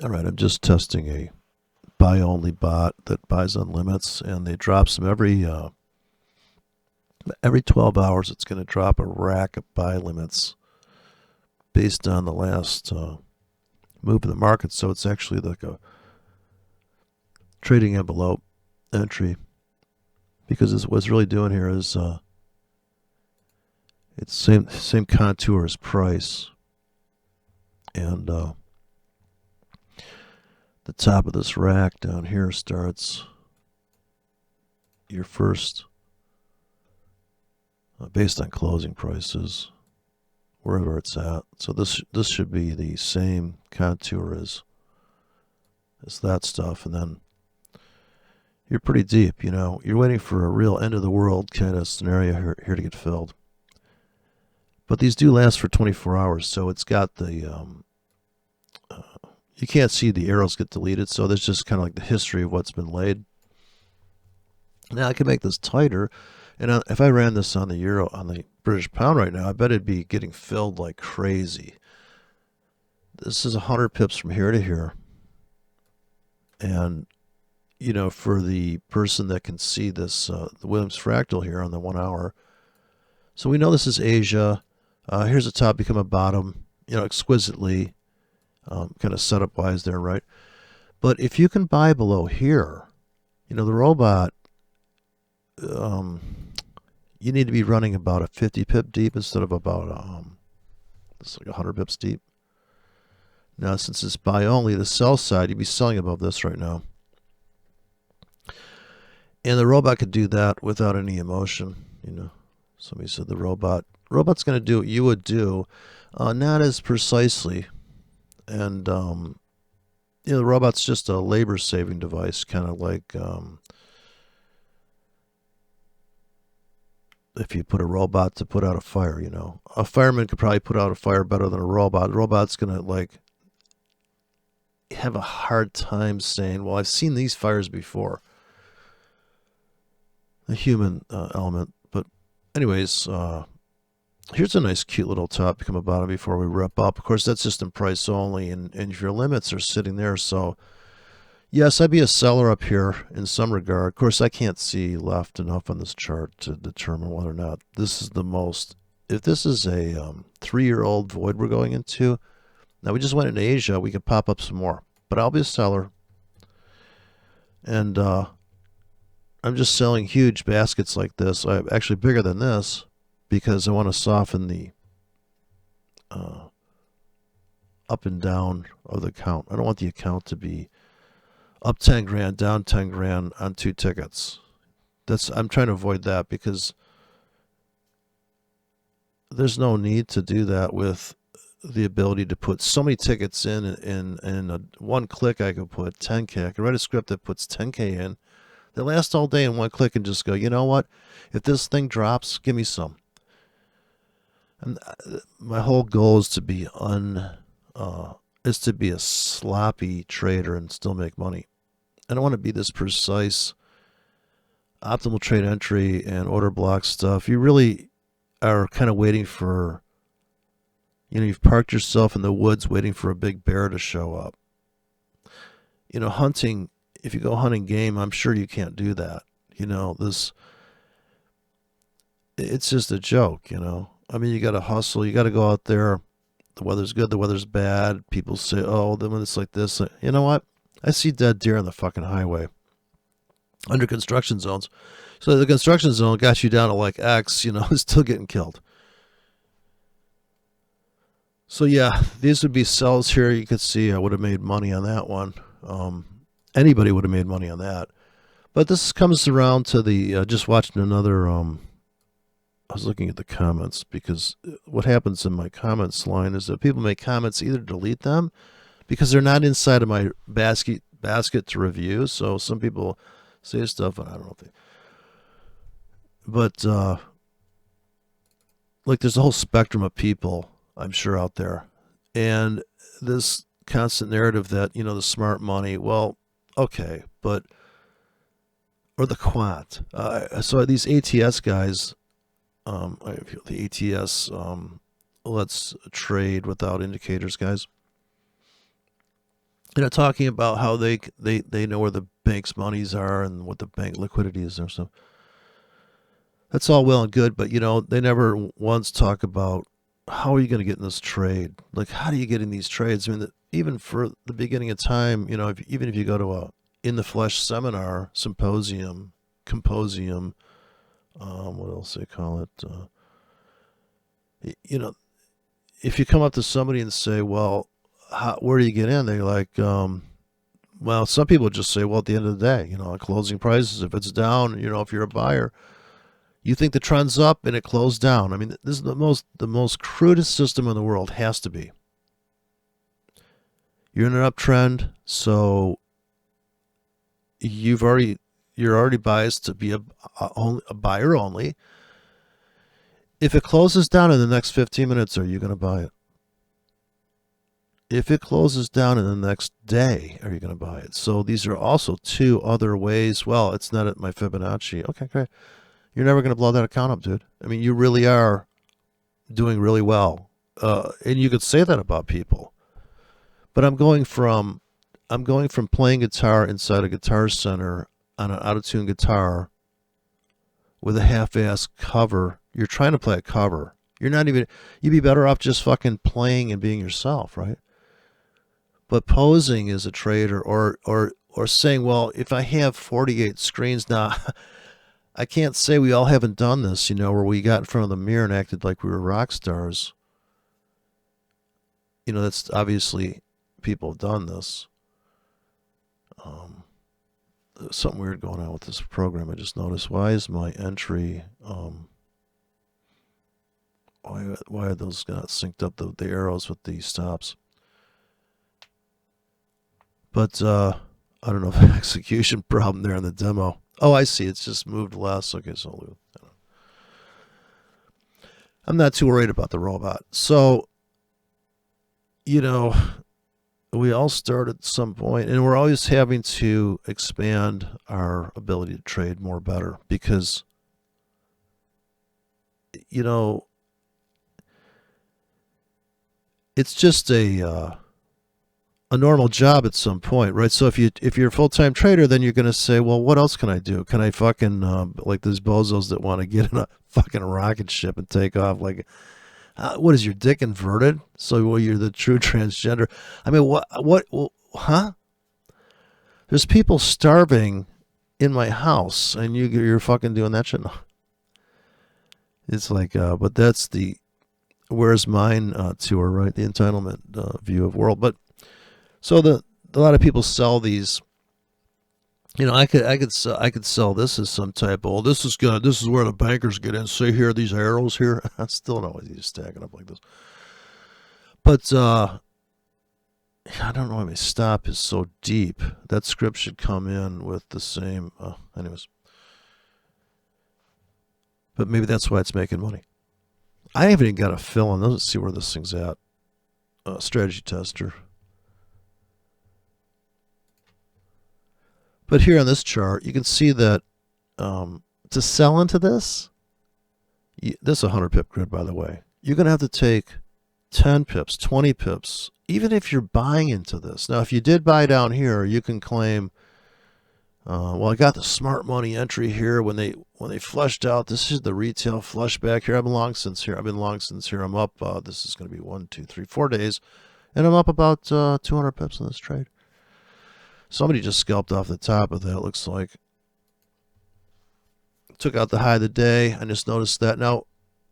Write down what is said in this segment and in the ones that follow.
All right, I'm just testing a buy-only bot that buys on limits, and they drop some every 12 hours. It's going to drop a rack of buy limits based on the last move in the market. So it's actually like a trading envelope entry, because what's really doing here is it's same contour as price, and the top of this rack down here starts your first based on closing prices wherever it's at. So this should be the same contour as that stuff, and then you're pretty deep. You're waiting for a real end of the world kind of scenario here to get filled. But these do last for 24 hours, so it's got the you can't see the arrows get deleted, so there's just kind of like the history of what's been laid. Now I can make this tighter, and if I ran this on the euro, on the British pound right now, I bet it'd be getting filled like crazy. This is 100 pips from here to here, and for the person that can see this, the Williams fractal here on the 1 hour. So we know this is Asia. Here's a top become a bottom, exquisitely kind of setup wise there, right? But if you can buy below here, the robot, you need to be running about a 50 pip deep instead of about it's like 100 pips deep. Now, since it's buy only, the sell side, you'd be selling above this right now. And the robot could do that without any emotion. Somebody said the robot's going to do what you would do, not as precisely. And the robot's just a labor-saving device, kind of like if you put a robot to put out a fire. A fireman could probably put out a fire better than a robot. The robot's going to have a hard time saying, well, I've seen these fires before. The human element. But anyways, here's a nice cute little top become a bottom before we wrap up. Of course, that's just in price only, and your limits are sitting there. So yes, I'd be a seller up here in some regard. Of course, I can't see left enough on this chart to determine whether or not this is the most. If this is a 3-year-old void we're going into, now we just went into Asia, we could pop up some more. But I'll be a seller. And I'm just selling huge baskets like this. I'm actually bigger than this because I want to soften the up and down of the account. I don't want the account to be up 10 grand, down 10 grand on 2 tickets. I'm trying to avoid that because there's no need to do that with the ability to put so many tickets in one click. I could put 10K. I could write a script that puts 10K in. They last all day in one click and just go, you know what? If this thing drops, give me some. And my whole goal is to be a sloppy trader and still make money. I don't want to be this precise, optimal trade entry and order block stuff. You really are kind of waiting for, you've parked yourself in the woods waiting for a big bear to show up. Hunting, if you go hunting game, I'm sure you can't do that. It's just a joke, I mean, you got to hustle. You got to go out there. The weather's good. The weather's bad. People say, oh, then when it's like this, you know what? I see dead deer on the fucking highway under construction zones. So the construction zone got you down to like X, still getting killed. So yeah, these would be sells here. You could see I would have made money on that one. Anybody would have made money on that. But this comes around to the, just watching another, I was looking at the comments because what happens in my comments line is that people make comments, either delete them because they're not inside of my basket to review. So some people say stuff and I don't know if they, but there's a whole spectrum of people I'm sure out there, and this constant narrative that the smart money, well, okay, but or the quant. So these ATS guys. The ATS, let's trade without indicators, guys. talking about how they know where the bank's monies are and what the bank liquidity is there. So that's all well and good, but they never once talk about how are you going to get in this trade? Like, how do you get in these trades? I mean, even for the beginning of time, even if you go to a in the flesh seminar, symposium, composium, what else they call it? You know, if you come up to somebody and say, "Well, where do you get in?" They're like, well, some people just say, "Well, at the end of the day, closing prices. If it's down, if you're a buyer, you think the trend's up and it closed down." I mean, this is the most crudest system in the world. Has to be. You're in an uptrend, so you're already biased to be a buyer only. If it closes down in the next 15 minutes, are you going to buy it? If it closes down in the next day, are you going to buy it? So these are also two other ways. Well, it's not at my Fibonacci. Okay, great. You're never going to blow that account up, dude. I mean, you really are doing really well. And you could say that about people. But I'm going from playing guitar inside a guitar center on an out-of-tune guitar with a half-ass cover. You're trying to play a cover. You'd be better off just fucking playing and being yourself, right? But posing as a trader or saying, well, if I have 48 screens now, I can't say we all haven't done this, where we got in front of the mirror and acted like we were rock stars. That's obviously people have done this. Something weird going on with this program. I just noticed. Why is my entry? Why are those not synced up the arrows with the stops? But I don't know if an execution problem there in the demo. Oh, I see. It's just moved less. Okay, so I'm not too worried about the robot. So, we all start at some point, and we're always having to expand our ability to trade more better because, it's just a normal job at some point, right? So if you're a full time trader, then you're going to say, well, what else can I do? Can I fucking like those bozos that want to get in a fucking rocket ship and take off? Like, what is your dick inverted? So you're the true transgender. I mean, what, huh? There's people starving in my house, and you're fucking doing that shit. No. It's like, but that's the where's mine tour, right? The entitlement view of world, but. So a lot of people sell these. I could sell this as some type of, this is where the bankers get in. See here, these arrows here. I still don't know why you stack it up like this. But I don't know why my stop is so deep. That script should come in with the same. Anyways, but maybe that's why it's making money. I haven't even got a fill in. Let's see where this thing's at. Strategy tester. But here on this chart, you can see that to sell into this is a 100 pip grid, by the way. You're going to have to take 10 pips, 20 pips, even if you're buying into this. Now, if you did buy down here, you can claim, well, I got the smart money entry here when they flushed out. This is the retail flush back here. I've been long since here. I'm up. This is going to be 1, 2, 3, 4 days, and I'm up about 200 pips in this trade. Somebody just scalped off the top of that, it looks like. Took out the high of the day. I just noticed that. Now,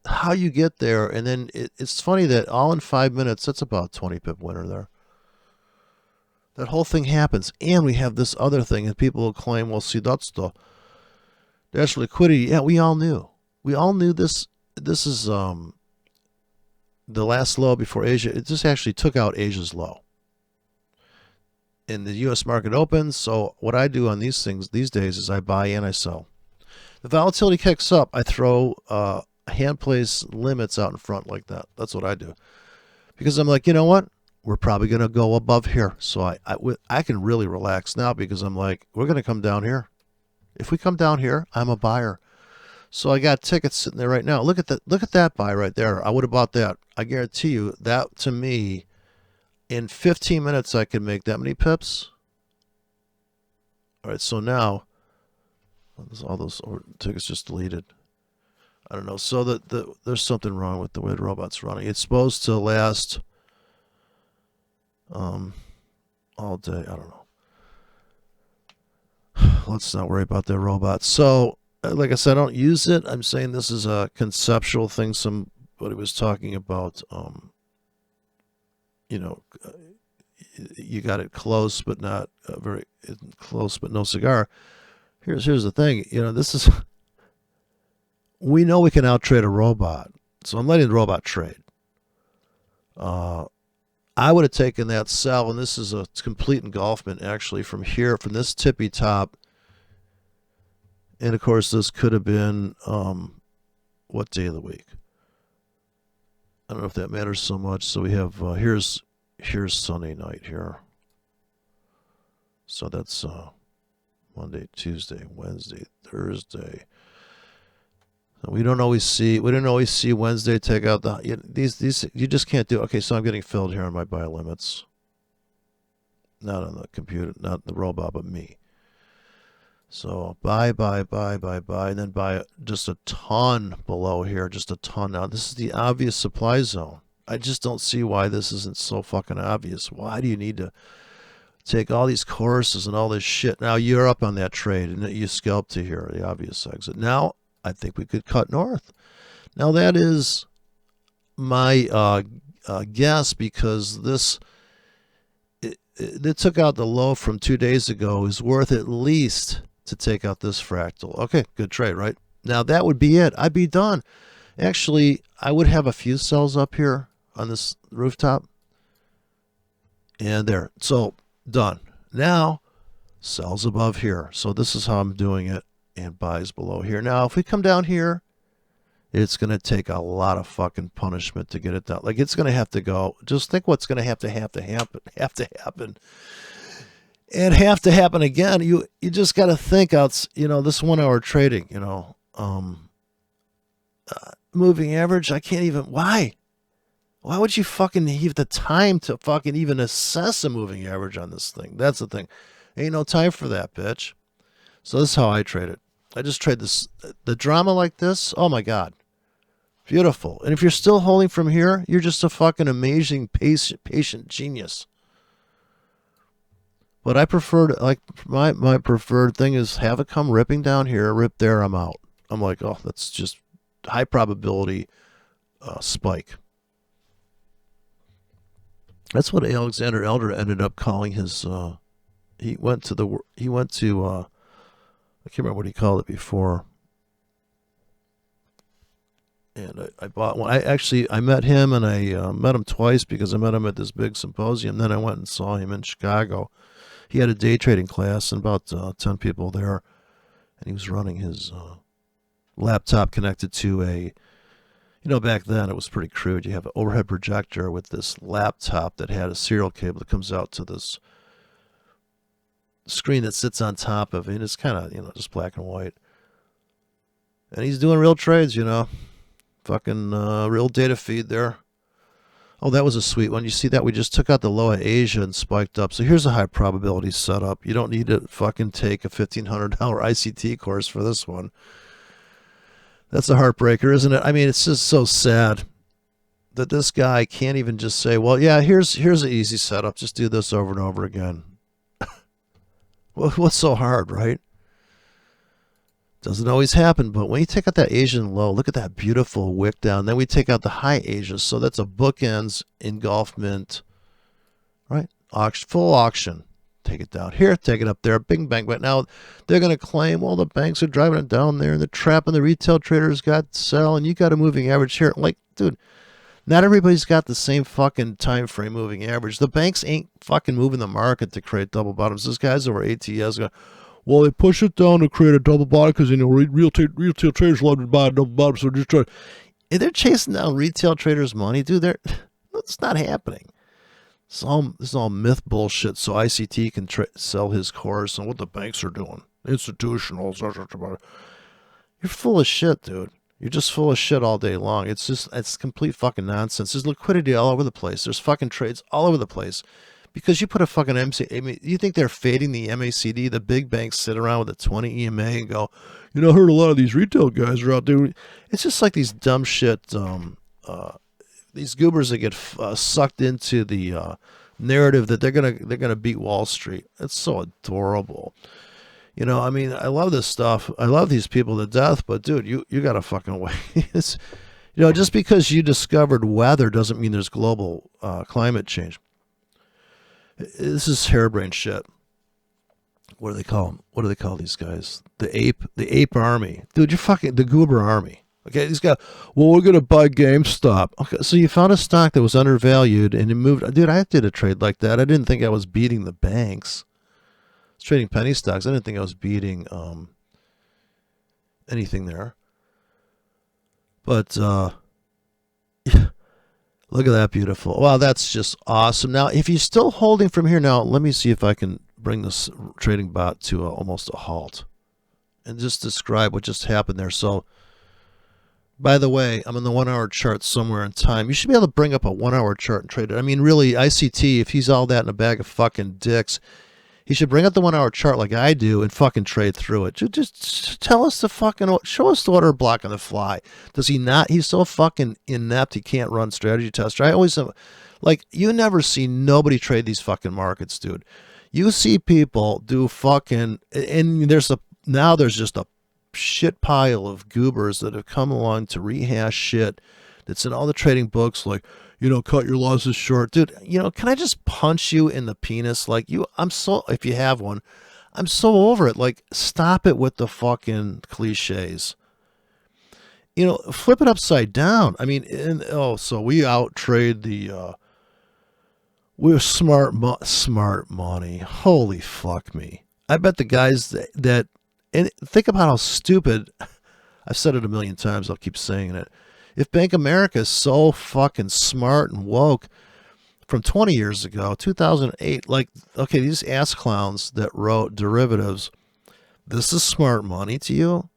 how you get there, and then it's funny that all in 5 minutes, that's about 20 pip winner there. That whole thing happens. And we have this other thing, and people will claim, well, see, that's liquidity. Yeah, we all knew. We all knew this. This is the last low before Asia. It just actually took out Asia's low. And the U.S. market opens. So what I do on these things these days is I buy and I sell. The volatility kicks up. I throw hand plays limits out in front like that. That's what I do. Because I'm like, you know what? We're probably going to go above here. So I can really relax now because I'm like, we're going to come down here. If we come down here, I'm a buyer. So I got tickets sitting there right now. Look at that buy right there. I would have bought that. I guarantee you that, to me, In 15 minutes, I can make that many pips. All right, so now all those tickets just deleted. I don't know. So there's something wrong with the way the robot's running. It's supposed to last all day. I don't know. Let's not worry about that robot. So, like I said, I don't use it. I'm saying this is a conceptual thing somebody was talking about. You got it close, but not very close, but no cigar. Here's the thing. This is. We know we can out trade a robot, so I'm letting the robot trade. I would have taken that sell, and this is a complete engulfment actually from here, from this tippy top. And of course, this could have been what day of the week? I don't know if that matters so much. So we have here's Sunday night here. So that's Monday, Tuesday, Wednesday, Thursday. So we didn't always see Wednesday take out these you just can't do. Okay, so I'm getting filled here on my buy limits. Not on the computer, not the robot, but me. So buy, and then buy just a ton below here, just a ton. Now this is the obvious supply zone. I just don't see why this isn't so fucking obvious. Why do you need to take all these courses and all this shit? Now you're up on that trade and you scalped to here, the obvious exit. Now I think we could cut north. Now that is my guess, because this it took out the low from 2 days ago, is worth at least to take out this fractal. Okay, good trade, right? Now that would be it. I'd be done. Actually, I would have a few cells up here on this rooftop. And there. So done. Now cells above here. So this is how I'm doing it. And buys below here. Now, if we come down here, it's going to take a lot of fucking punishment to get it down. Like, it's going to have to go. Just think what's going to happen. And have to happen again. You just got to think out, this 1 hour trading, moving average. I can't even, why would you fucking have the time to fucking even assess a moving average on this thing? That's the thing. Ain't no time for that, bitch. So this is how I trade it. I just trade the drama like this. Oh my God. Beautiful. And if you're still holding from here, you're just a fucking amazing patient genius. But I prefer, like, my preferred thing is have it come ripping down here, rip there, I'm out. I'm like, oh, that's just high probability spike. That's what Alexander Elder ended up calling his, he went to I can't remember what he called it before. And I bought one. I met him, and I met him twice because I met him at this big symposium. Then I went and saw him in Chicago. He had a day trading class and about 10 people there. And he was running his laptop connected to a, back then it was pretty crude. You have an overhead projector with this laptop that had a serial cable that comes out to this screen that sits on top of it, and it's kind of, just black and white. And he's doing real trades, fucking real data feed there. Oh, that was a sweet one. You see that? We just took out the low of Asia and spiked up. So here's a high probability setup. You don't need to fucking take a $1,500 ICT course for this one. That's a heartbreaker, isn't it? I mean, it's just so sad that this guy can't even just say, well, yeah, here's an easy setup. Just do this over and over again. What's so hard, right? Doesn't always happen, but when you take out that Asian low, look at that beautiful wick down. Then we take out the high Asia, so that's a bookends engulfment, right? Full auction. Take it down here, take it up there, bing, bang. But now they're going to claim, well, the banks are driving it down there, and they're trapping the retail traders got to sell, and you got a moving average here. Like, dude, not everybody's got the same fucking time frame moving average. The banks ain't fucking moving the market to create double bottoms. This guy's over ATS going, well, they push it down to create a double bottom because, retail traders love to buy a double bottom, so they're just trying. And they're chasing down retail traders' money, dude. That's not happening. This is all myth bullshit, so ICT can sell his course and what the banks are doing. Institutional. You're full of shit, dude. You're just full of shit all day long. It's complete fucking nonsense. There's liquidity all over the place. There's fucking trades all over the place. Because you put a fucking you think they're fading the MACD? The big banks sit around with a 20 EMA and go, I heard a lot of these retail guys are out there. It's just like these dumb shit, these goobers that get sucked into the narrative that they're gonna beat Wall Street. It's so adorable. I love this stuff. I love these people to death, but dude, you gotta fucking wait. Just because you discovered weather doesn't mean there's global climate change. This is harebrained shit. What do they call them? What do they call these guys? The ape army. Dude, you're fucking the goober army. Okay, these guys, well, we're going to buy GameStop. Okay, so you found a stock that was undervalued and it moved. Dude, I did a trade like that. I didn't think I was beating the banks. I was trading penny stocks. I didn't think I was beating anything there. But, look at that beautiful. Wow, that's just awesome. Now, if you're still holding from here, now, let me see if I can bring this trading bot to almost a halt and just describe what just happened there. So, by the way, I'm in the 1 hour chart somewhere in time. You should be able to bring up a 1 hour chart and trade it. I mean, really, ICT, if he's all that in a bag of fucking dicks, he should bring up the 1 hour chart like I do and fucking trade through it. Just tell us show us the order block on the fly. Does he not? He's so fucking inept, he can't run strategy tester. I always, you never see nobody trade these fucking markets, dude. You see people do fucking, and now there's just a shit pile of goobers that have come along to rehash shit that's in all the trading books, like, cut your losses short. Dude, can I just punch you in the penis? If you have one, I'm so over it. Like, stop it with the fucking cliches. Flip it upside down. I mean, so we out trade we're smart money. Holy fuck me. I bet the guys that and think about how stupid, I've said it a million times, I'll keep saying it. If Bank of America is so fucking smart and woke from 20 years ago, 2008, these ass clowns that wrote derivatives, this is smart money to you?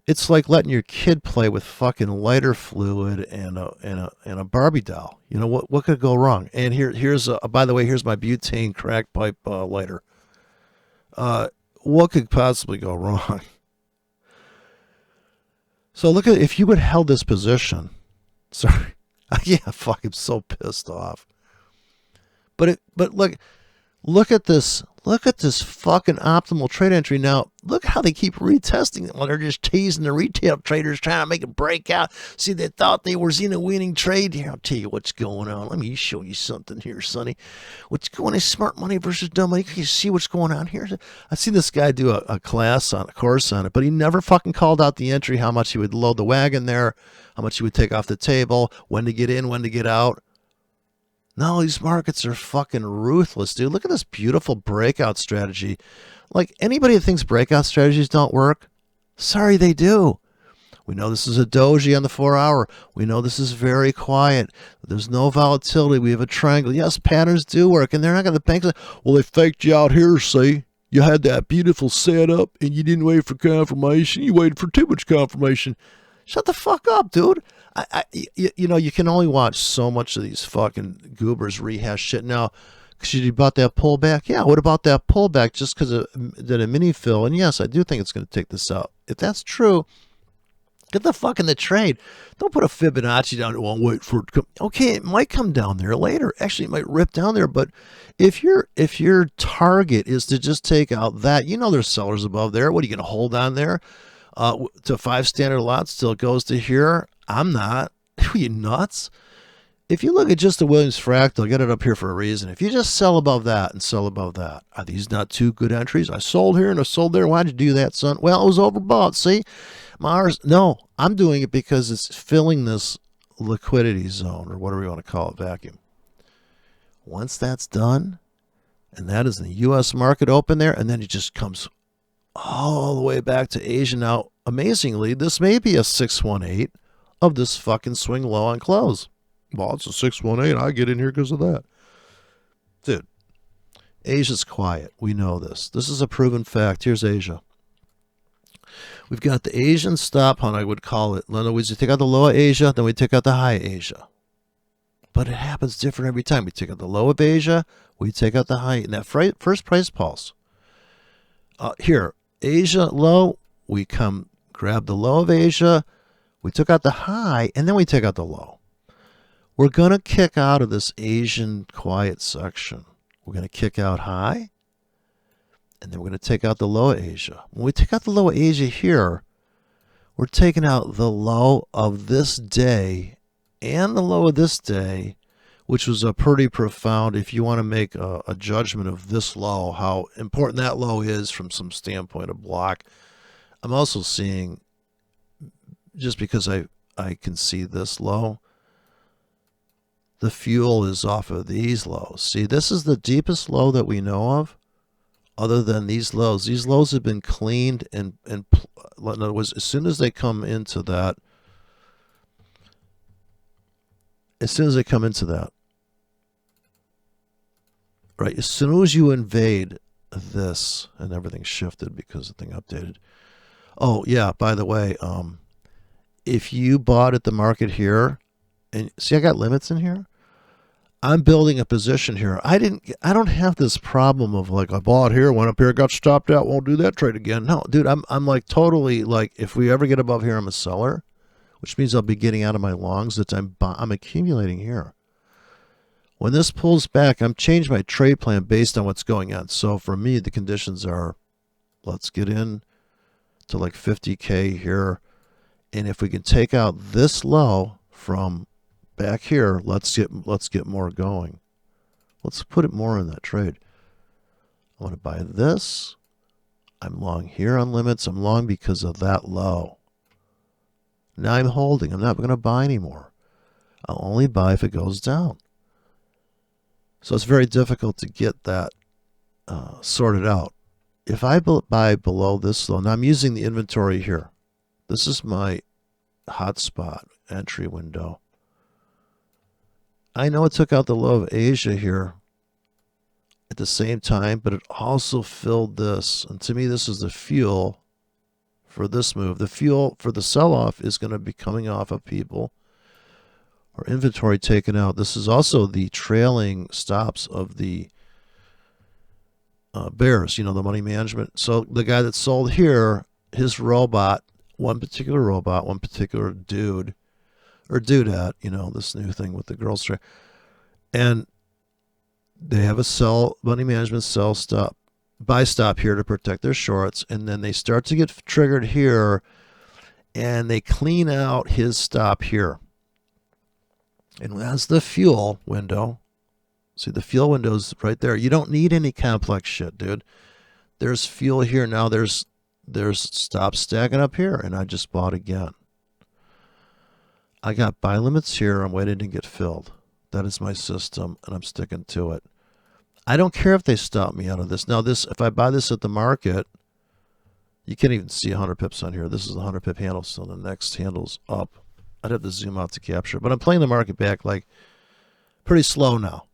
It's like letting your kid play with fucking lighter fluid and a Barbie doll. What could go wrong? And here's by the way, here's my butane crack pipe lighter. What could possibly go wrong? So look at, if you would held this position. Sorry. Yeah, fuck, I'm so pissed off. But look at this. Look at this fucking optimal trade entry. Now, look how they keep retesting it while they're just teasing the retail traders trying to make a breakout. See, they thought they was in a winning trade. Here, I'll tell you what's going on. Let me show you something here, Sonny. What's going on? Smart money versus dumb money. Can you see what's going on here? I see this guy do a course on it, but he never fucking called out the entry, how much he would load the wagon there, how much he would take off the table, when to get in, when to get out. No, these markets are fucking ruthless, dude. Look at this beautiful breakout strategy. Like, anybody that thinks breakout strategies don't work, sorry, they do. We know this is a doji on the 4 hour. We know this is very quiet. There's no volatility. We have a triangle. Yes, patterns do work, and they're not going to bank. Well, they faked you out here, see? You had that beautiful setup, and you didn't wait for confirmation. You waited for too much confirmation. Shut the fuck up, dude. You can only watch so much of these fucking goobers rehash shit. Now, because you about that pullback? Yeah, what about that pullback just because did a mini fill? And yes, I do think it's going to take this out. If that's true, get the fuck in the trade. Don't put a Fibonacci down. Well, wait for it to come. Okay, it might come down there later. Actually, it might rip down there. But if your target is to just take out that, there's sellers above there. What are you going to hold on there? To 5 standard lots till it goes to here? I'm not. Are you nuts? If you look at just the Williams fractal, get it up here for a reason. If you just sell above that and sell above that, are these not two good entries? I sold here and I sold there. Why'd you do that, son? Well, it was overbought. See, no, I'm doing it because it's filling this liquidity zone, or whatever you want to call it, vacuum. Once that's done, and that is the U.S. market open there, and then it just comes all the way back to Asia. Now, amazingly, this may be a 618 of this fucking swing low on close. Well, it's a 618. I get in here because of that. Dude, Asia's quiet. We know this. This is a proven fact. Here's Asia. We've got the Asian stop hunt, I would call it. In other words, you take out the low of Asia, then we take out the high Asia. But it happens different every time. We take out the low of Asia, we take out the high. In that first price pulse, here, Asia low, we come grab the low of Asia, we took out the high, and then we take out the low. We're going to kick out of this Asian quiet section. We're going to kick out high, and then we're going to take out the low of Asia. When we take out the low of Asia here, we're taking out the low of this day and the low of this day, which was a pretty profound, if you want to make a judgment of this low, how important that low is from some standpoint of block. I'm also seeing, just because I can see this low, the fuel is off of these lows. See, this is the deepest low that we know of, other than these lows. These lows have been cleaned, and in other words, as soon as they come into that, right, as soon as you invade this, and everything shifted because the thing updated. Oh yeah, by the way, if you bought at the market here, and see I got limits in here, I'm building a position here. I don't have this problem of like I bought here, went up here, got stopped out, won't do that trade again. No, dude, I'm like totally like, if we ever get above here, I'm a seller, which means I'll be getting out of my longs that I'm accumulating here. When this pulls back, I'm changing my trade plan based on what's going on. So for me, the conditions are, let's get in to like 50K here. And if we can take out this low from back here, let's get more going. Let's put it more in that trade. I want to buy this. I'm long here on limits. I'm long because of that low. Now I'm holding. I'm not going to buy anymore. I'll only buy if it goes down. So it's very difficult to get that sorted out. If I buy below this low, now I'm using the inventory here. This is my hotspot entry window. I know it took out the low of Asia here at the same time, but it also filled this. And to me, this is the fuel for this move. The fuel for the sell-off is going to be coming off of people or inventory taken out. This is also the trailing stops of the bears, you know, the money management. So the guy that sold here, his robot, one particular dude, or dudette, you know, this new thing with the girls, and they have a sell, money management sell stop, buy stop here to protect their shorts, and then they start to get triggered here, and they clean out his stop here. And that's the fuel window. See, the fuel window's right there. You don't need any complex shit, dude. There's fuel here. Now there's stops stacking up here, and I just bought again. I got buy limits here. I'm waiting to get filled. That is my system, and I'm sticking to it. I don't care if they stop me out of this. Now, this, if I buy this at the market, you can't even see 100 pips on here. This is the 100 pip handle, so the next handle's up. I'd have to zoom out to capture, but I'm playing the market back like pretty slow now.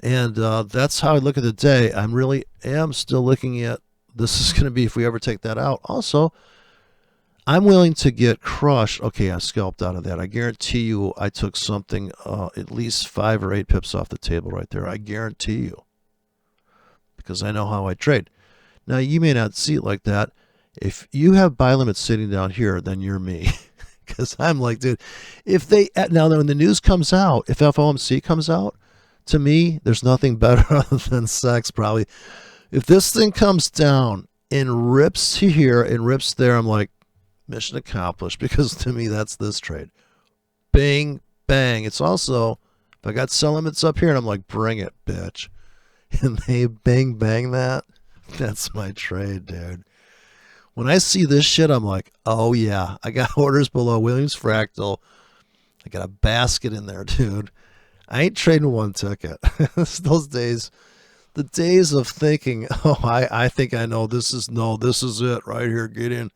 And that's how I look at the day. I really am still looking at, this is going to be if we ever take that out. Also, I'm willing to get crushed. Okay, I scalped out of that. I guarantee you I took something at least 5 or 8 pips off the table right there. I guarantee you. Because I know how I trade. Now, you may not see it like that. If you have buy limits sitting down here, then you're me. Because I'm like, dude, if they, now when the news comes out, if FOMC comes out, to me, there's nothing better than sex probably. If this thing comes down and rips here and rips there, I'm like, mission accomplished, because to me, that's this trade. Bang, bang. It's also, if I got sell limits up here and I'm like, bring it, bitch. And they bang, bang that, that's my trade, dude. When I see this shit, I'm like, oh yeah, I got orders below Williams Fractal. I got a basket in there, dude. I ain't trading one ticket. Those days, the days of thinking, oh, I think I know this is it right here. Get in.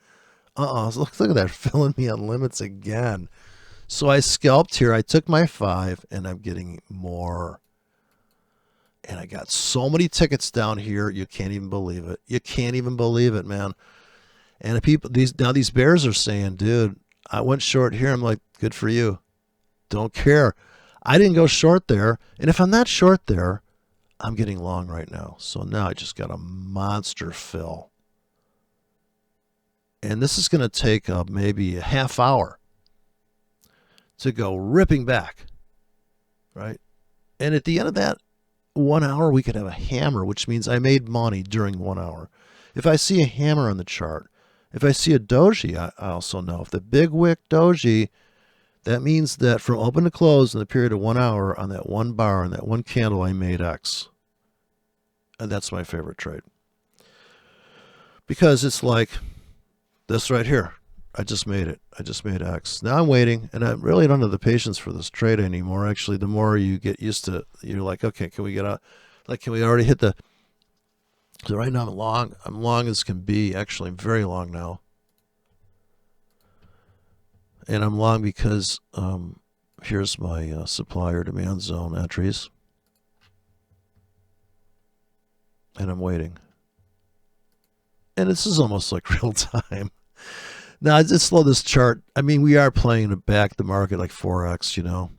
Look at that, filling me on limits again. So I scalped here. I took my 5, and I'm getting more. And I got so many tickets down here, you can't even believe it. You can't even believe it, man. And these bears are saying, dude, I went short here. I'm like, good for you. Don't care. I didn't go short there. And if I'm not short there, I'm getting long right now. So now I just got a monster fill. And this is going to take maybe a half hour to go ripping back, right? And at the end of that 1 hour, we could have a hammer, which means I made money during 1 hour. If I see a hammer on the chart, if I see a doji, I also know. If the big wick doji, that means that from open to close in the period of 1 hour on that one bar, on that one candle, I made X. And that's my favorite trade. Because it's like this right here. I just made it. I just made X. Now I'm waiting, and I really don't have the patience for this trade anymore. Actually, the more you get used to it, you're like, okay, can we get out? Like, can we already hit the... So right now I'm long. I'm long as can be. Actually, I'm very long now. And I'm long because here's my supplier demand zone entries. And I'm waiting. And this is almost like real time. Now, I just slow this chart. I mean, we are playing to back the market like 4x, you know.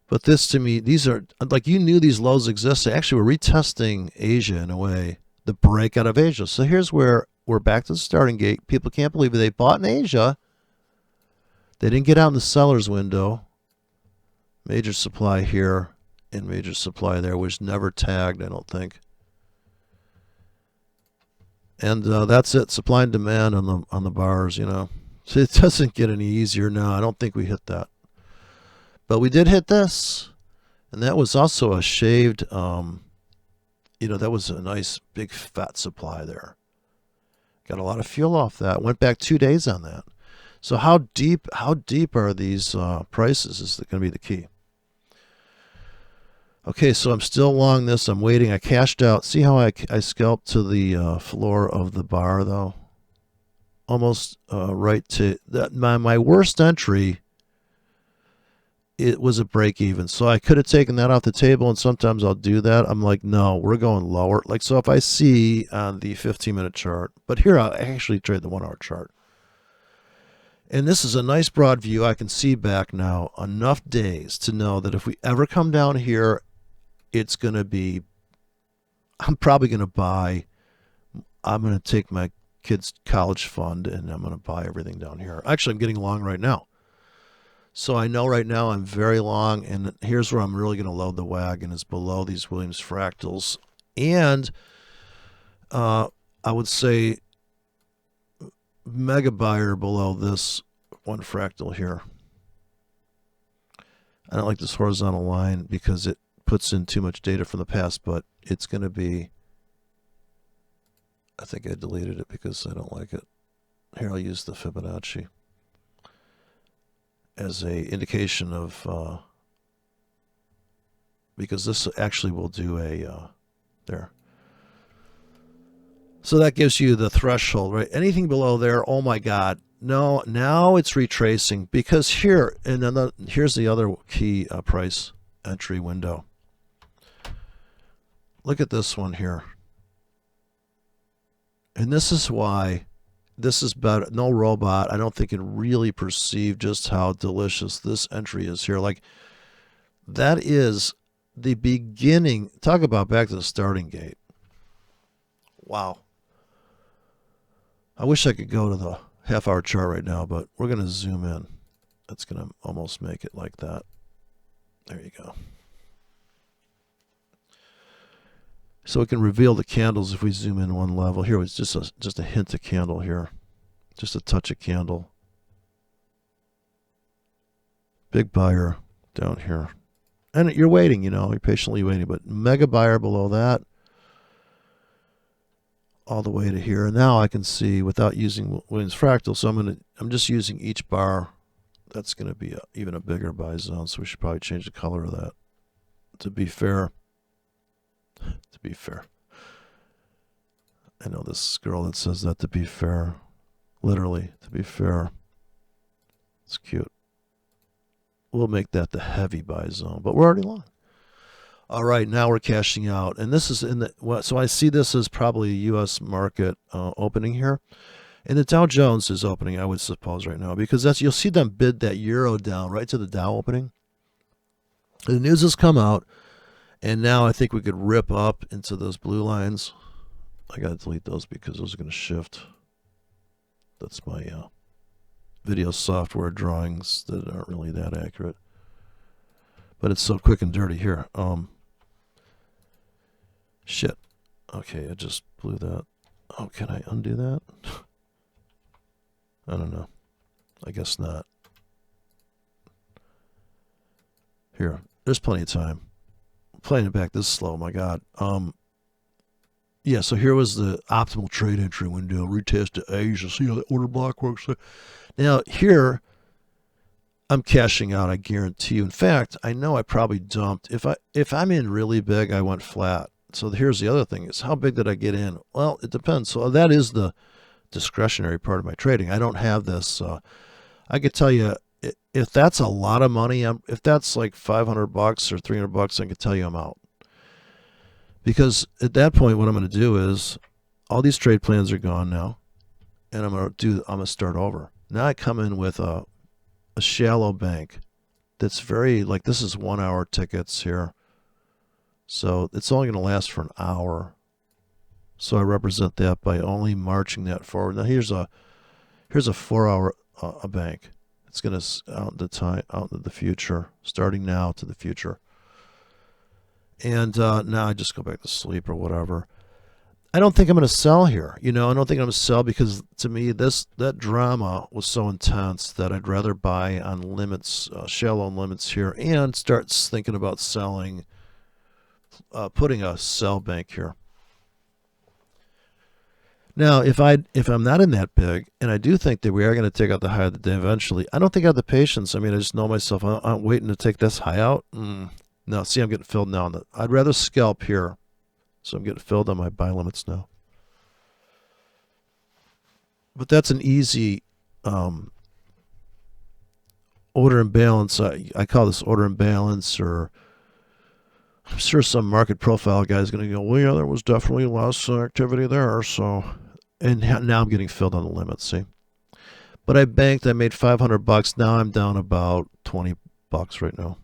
But this, to me, these are, like, you knew these lows existed. Actually, we're retesting Asia in a way, the breakout of Asia. So here's where we're back to the starting gate. People can't believe it. They bought in Asia. They didn't get out in the seller's window. Major supply here and major supply there was never tagged, I don't think. And that's it. Supply and demand on the bars, you know. So it doesn't get any easier now. I don't think we hit that. But we did hit this. And that was also a shaved, you know, that was a nice big fat supply there. Got a lot of fuel off that. Went back 2 days on that. So how deep are these prices is going to be the key. Okay, so I'm still long this. I'm waiting. I cashed out. See how I scalped to the floor of the bar, though? Almost right to that. My worst entry, it was a break even. So I could have taken that off the table, and sometimes I'll do that. I'm like, no, we're going lower. Like, so if I see on the 15-minute chart, but here I actually trade the 1 hour chart. And this is a nice broad view. I can see back now enough days to know that if we ever come down here, it's going to be, I'm probably going to buy, I'm going to take my kids' college fund and I'm going to buy everything down here. Actually, I'm getting long right now. So I know right now I'm very long, and here's where I'm really going to load the wagon is below these Williams fractals. And I would say mega buyer below this one fractal here. I don't like this horizontal line because it puts in too much data from the past, but it's going to be, I think I deleted it because I don't like it. Here, I'll use the Fibonacci as a indication of, because this actually will do a, there. So that gives you the threshold, right? Anything below there, oh my God. No, now it's retracing because here, and then here's the other key price entry window. Look at this one here. And this is why this is better. No robot, I don't think, can really perceive just how delicious this entry is here. Like, that is the beginning. Talk about back to the starting gate. Wow. I wish I could go to the half-hour chart right now, but we're going to zoom in. That's going to almost make it like that. There you go. So we can reveal the candles if we zoom in one level. Here was just a hint of candle here. Just a touch of candle. Big buyer down here. And you're waiting, you know, you're patiently waiting, but mega buyer below that. All the way to here. And now I can see without using Williams fractal. So I'm just using each bar. That's going to be even a bigger buy zone. So we should probably change the color of that. To be fair. To be fair. I know this girl that says that, to be fair. Literally, to be fair. It's cute. We'll make that the heavy buy zone, but we're already long. All right, now we're cashing out. And this is in the, so I see this as probably a U.S. market opening here. And the Dow Jones is opening, I would suppose, right now, because that's, you'll see them bid that euro down right to the Dow opening. The news has come out, and now I think we could rip up into those blue lines. I got to delete those because those are going to shift. That's my video software drawings that aren't really that accurate. But it's so quick and dirty here. Shit. Okay, I just blew that. Oh, can I undo that? I don't know. I guess not. Here, there's plenty of time. Playing it back this slow, my God. Yeah, so here was the optimal trade entry window. Retest to Asia. See how the order block works there? Now, here, I'm cashing out, I guarantee you. In fact, I know I probably dumped. If I'm in really big, I went flat. So here's the other thing, is how big did I get in? Well, it depends. So that is the discretionary part of my trading. I don't have this. I could tell you, if that's a lot of money, if that's like $500 or $300, I could tell you I'm out. Because at that point, what I'm going to do is, all these trade plans are gone now, and I'm going to start over. Now I come in with a shallow bank that's very, like, this is 1 hour tickets here. So it's only going to last for an hour. So I represent that by only marching that forward. Now here's a 4 hour a bank. It's going to out into the future, starting now to the future. And now I just go back to sleep or whatever. I don't think I'm going to sell here. I don't think I'm going to sell because, to me, that drama was so intense that I'd rather buy on limits, shallow limits here, and start thinking about selling, putting a sell bank here. Now, if I'm not in that big, and I do think that we are going to take out the high of the day eventually, I don't think I have the patience. I mean, I just know myself. I'm waiting to take this high out. No, see, I'm getting filled now. I'd rather scalp here. So I'm getting filled on my buy limits now. But that's an easy order imbalance. I call this order imbalance, or I'm sure some market profile guy is going to go, well, yeah, there was definitely less activity there. So, and now I'm getting filled on the limits, see? But I banked, I made $500. Now I'm down about $20 right now.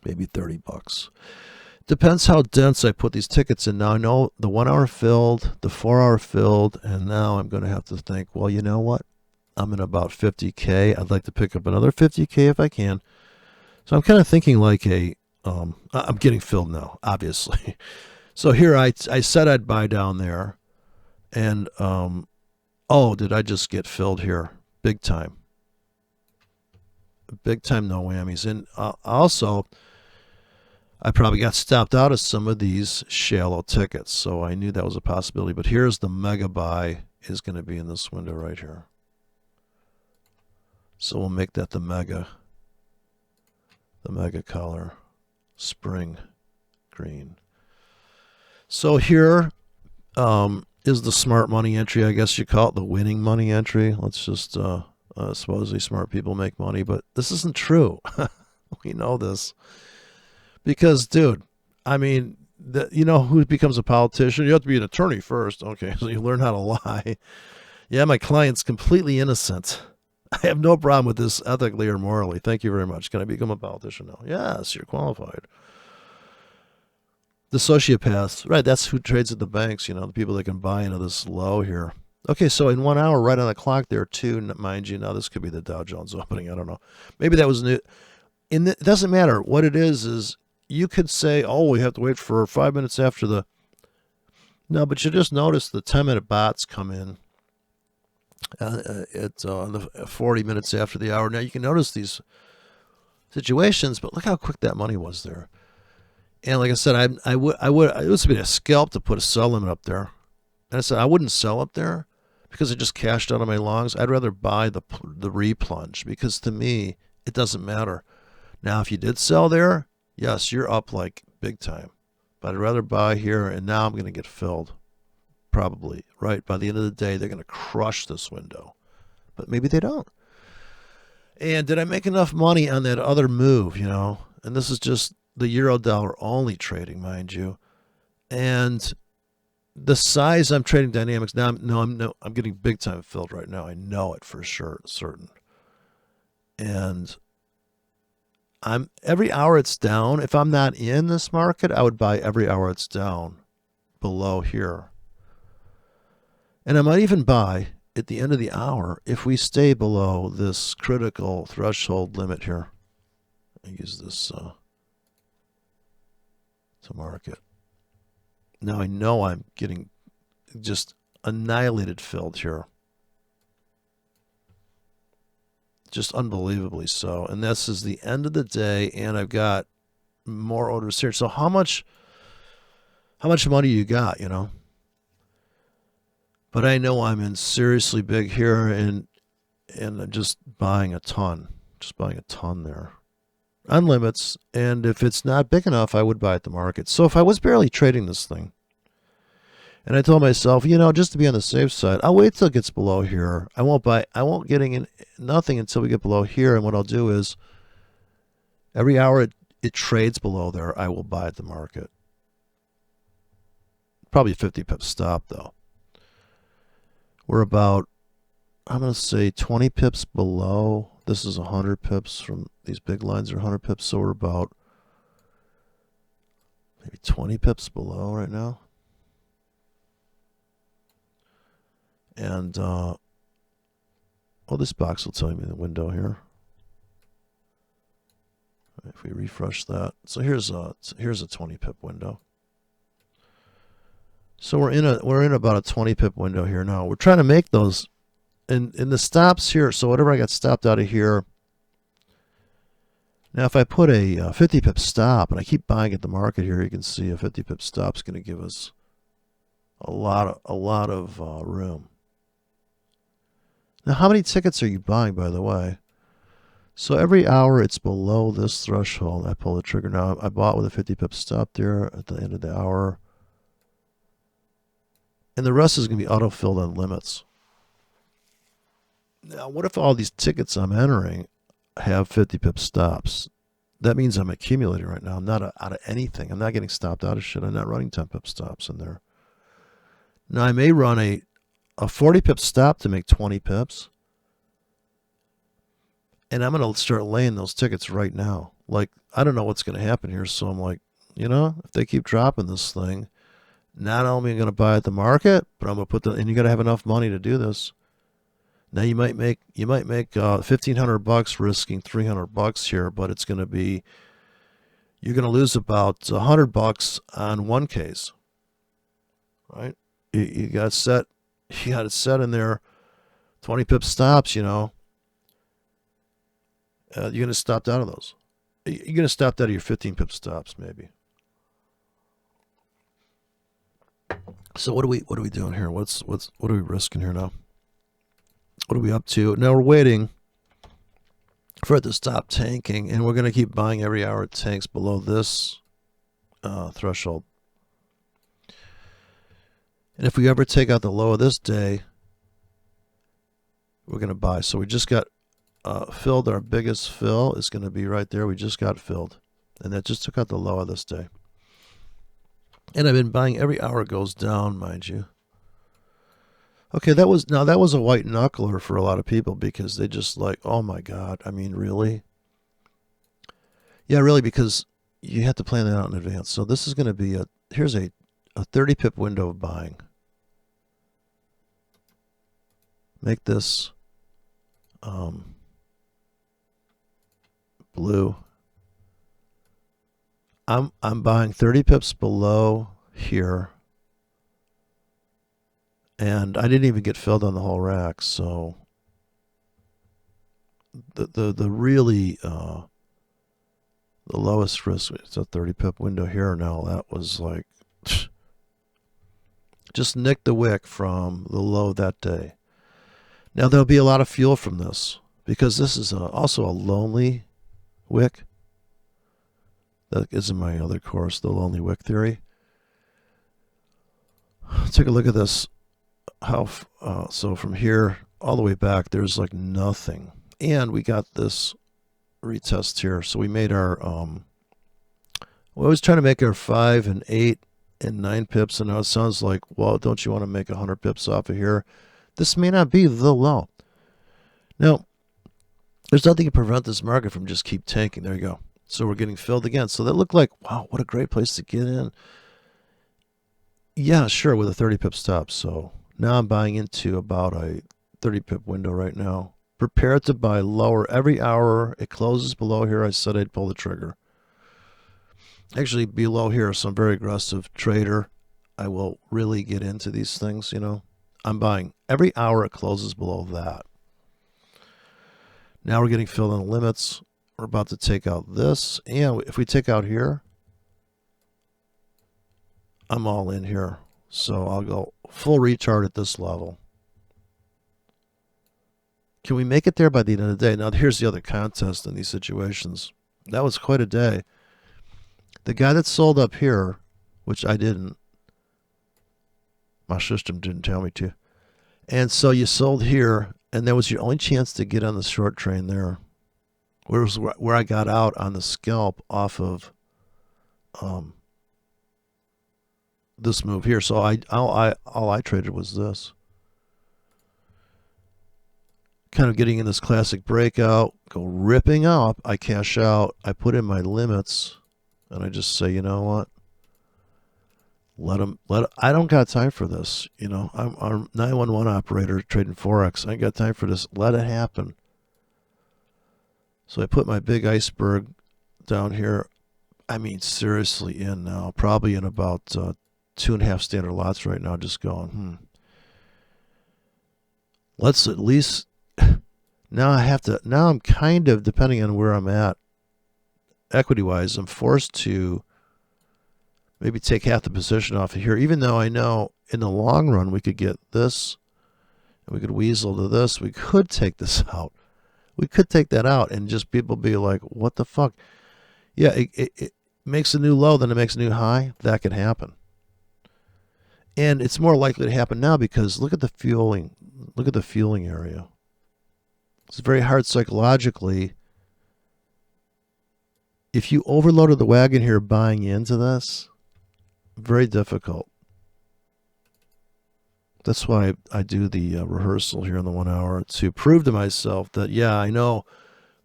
Maybe $30. Depends how dense I put these tickets in. Now I know the 1 hour filled, the 4 hour filled, and now I'm going to have to think, well, you know what? I'm in about 50K. I'd like to pick up another 50K if I can. So I'm kind of thinking like I'm getting filled now, obviously. So here I said I'd buy down there, and oh, did I just get filled here? Big time. Big time, no whammies. And also, I probably got stopped out of some of these shallow tickets, so I knew that was a possibility. But here's the mega buy is going to be in this window right here. So we'll make that the mega color, spring green. So here is the smart money entry, I guess you call it, the winning money entry. Let's just supposedly smart people make money, but this isn't true. We know this. Because, dude, I mean, who becomes a politician? You have to be an attorney first. Okay, so you learn how to lie. Yeah, my client's completely innocent. I have no problem with this ethically or morally. Thank you very much. Can I become a politician now? Yes, you're qualified. The sociopaths, right, that's who trades at the banks, the people that can buy into this low here. Okay, so in 1 hour, right on the clock there, too, mind you, now this could be the Dow Jones opening. I don't know. Maybe that was new. It doesn't matter. What it is you could say, oh, we have to wait for 5 minutes after the... No, but you just notice the 10-minute bots come in at the 40 minutes after the hour. Now, you can notice these situations, but look how quick that money was there. And like I said, it would be a scalp to put a sell limit up there. And I said I wouldn't sell up there because I just cashed out on my longs. I'd rather buy the replunge because to me, it doesn't matter. Now, if you did sell there, yes, you're up like big time. But I'd rather buy here, and now I'm going to get filled. Probably, right? By the end of the day, they're going to crush this window. But maybe they don't. And did I make enough money on that other move, And this is just the euro dollar only trading, mind you. And the size I'm trading dynamics now. I'm getting big time filled right now. I know it for sure, certain. And I'm every hour it's down. If I'm not in this market, I would buy every hour it's down below here. And I might even buy at the end of the hour if we stay below this critical threshold limit here. I use this to market. Now I know I'm getting just annihilated filled here. Just unbelievably so. And this is the end of the day, and I've got more orders here. So how much money you got, you know? But I know I'm in seriously big here, and I'm just buying a ton. Just buying a ton there. On limits, and if it's not big enough, I would buy at the market. So if I was barely trading this thing, and I told myself, you know, just to be on the safe side, I'll wait till it gets below here. I won't getting in nothing until we get below here. And what I'll do is every hour it trades below there, I will buy at the market. Probably 50 pips stop though. We're about, I'm going to say 20 pips below. This is 100 pips from these big lines are 100 pips. So we're about maybe 20 pips below right now. And, well, this box will tell me the window here. If we refresh that. So here's a 20 pip window. So we're in about a 20 pip window here now. We're trying to make those in the stops here. So whatever I got stopped out of here. Now if I put a 50 pip stop and I keep buying at the market here, you can see a 50 pip stop is going to give us a lot of room. Now, how many tickets are you buying, by the way? So every hour it's below this threshold. I pull the trigger now. I bought with a 50 pip stop there at the end of the hour. And the rest is going to be auto-filled on limits. Now, what if all these tickets I'm entering have 50 pip stops? That means I'm accumulating right now. I'm not out of anything. I'm not getting stopped out of shit. I'm not running 10 pip stops in there. Now, I may run a 40 pip stop to make 20 pips. And I'm going to start laying those tickets right now. Like, I don't know what's going to happen here. So I'm like, you know, if they keep dropping this thing, not only am I going to buy at the market, but I'm going to put and you got to have enough money to do this. Now you might make $1,500 risking $300 here, but it's going to be, you're going to lose about $100 on one case, right? You got it set in there, 20 pip stops, you know. You're going to stop out of those. You're going to stop out of your 15 pip stops, maybe. So what are we doing here? What are we risking here now? What are we up to? Now we're waiting for it to stop tanking, and we're going to keep buying every hour it tanks below this threshold. And if we ever take out the low of this day, we're going to buy. So we just got filled. Our biggest fill is going to be right there. We just got filled. And that just took out the low of this day. And I've been buying every hour it goes down, mind you. Okay, that was a white knuckler for a lot of people because they just like, oh my God, I mean, really? Yeah, really, because you have to plan that out in advance. So this is going to be here's a 30 pip window of buying. Make this blue. I'm buying 30 pips below here. And I didn't even get filled on the whole rack, so the really the lowest risk, it's a 30 pip window here now. That was like just nicked the wick from the low that day. Now there'll be a lot of fuel from this because this is also a lonely wick. That is in my other course, the lonely wick theory. Take a look at this. So from here all the way back, there's like nothing, and we got this retest here. So we made our we always trying to make our 5 and 8 and 9 pips, and now it sounds like, well, don't you want to make 100 pips off of here? This may not be the low. Now, there's nothing to prevent this market from just keep tanking. There you go. So we're getting filled again. So that looked like, wow, what a great place to get in. Yeah, sure, with a 30 pip stop. So now I'm buying into about a 30 pip window right now. Prepare to buy lower every hour. It closes below here. I said I'd pull the trigger. Actually, below here, so I'm a very aggressive trader. I will really get into these things, you know. I'm buying every hour it closes below that. Now we're getting filled in the limits. We're about to take out this. And if we take out here, I'm all in here. So I'll go full retard at this level. Can we make it there by the end of the day? Now, here's the other contest in these situations. That was quite a day. The guy that sold up here, which I didn't, my system didn't tell me to. And so you sold here, and that was your only chance to get on the short train there. Where I got out on the scalp off of this move here. So all I traded was this. Kind of getting in this classic breakout, go ripping up. I cash out. I put in my limits, and I just say, you know what? I don't got time for this. You know, I'm a 911 operator trading Forex. I ain't got time for this. Let it happen. So I put my big iceberg down here. I mean, seriously in now. Probably in about 2.5 standard lots right now, just going, Let's at least, now I'm kind of, depending on where I'm at, equity-wise, I'm forced to maybe take half the position off of here, even though I know in the long run we could get this, and we could weasel to this. We could take this out. We could take that out and just people be like, what the fuck? Yeah, it makes a new low, then it makes a new high. That could happen. And it's more likely to happen now because look at the fueling. Look at the fueling area. It's very hard psychologically. If you overloaded the wagon here buying into this, very difficult. That's why I do the rehearsal here in the 1 hour to prove to myself that, yeah, I know,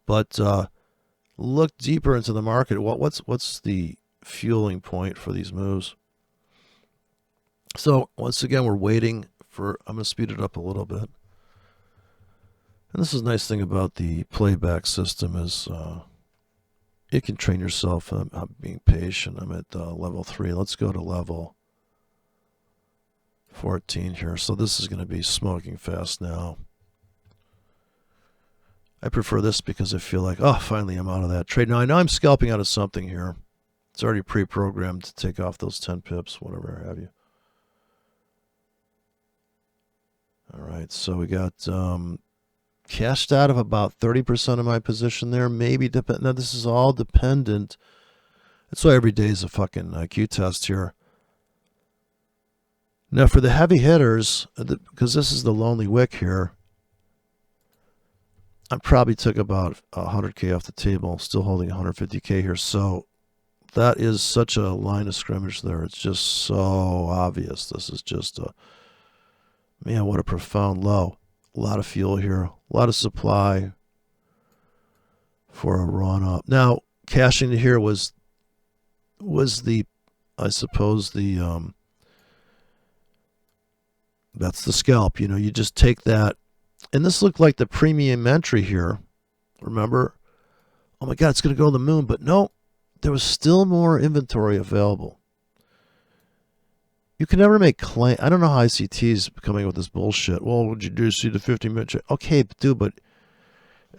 but look deeper into the market. What's the fueling point for these moves? So once again, we're waiting for, I'm going to speed it up a little bit. And this is a nice thing about the playback system is you can train yourself on being patient. I'm at level 3. Let's go to level 14 here. So this is going to be smoking fast now. I prefer this because I feel like, oh, finally I'm out of that trade. Now I know I'm scalping out of something here. It's already pre-programmed to take off those 10 pips, whatever have you. All right, so we got cashed out of about 30% of my position there. Maybe now this is all dependent. That's why every day is a fucking IQ test here. Now for the heavy hitters, because this is the lonely wick here, I probably took about 100K off the table, still holding 150K here. So that is such a line of scrimmage there. It's just so obvious. This is just a, man, what a profound low. A lot of fuel here, a lot of supply for a run up. Now, cashing here was the, I suppose, the, that's the scalp. You know, you just take that. And this looked like the premium entry here. Remember? Oh my God, it's going to go to the moon. But no, there was still more inventory available. You can never make claim. I don't know how ICT's coming with this bullshit. Well, would you do see the 50-minute? Okay, dude, but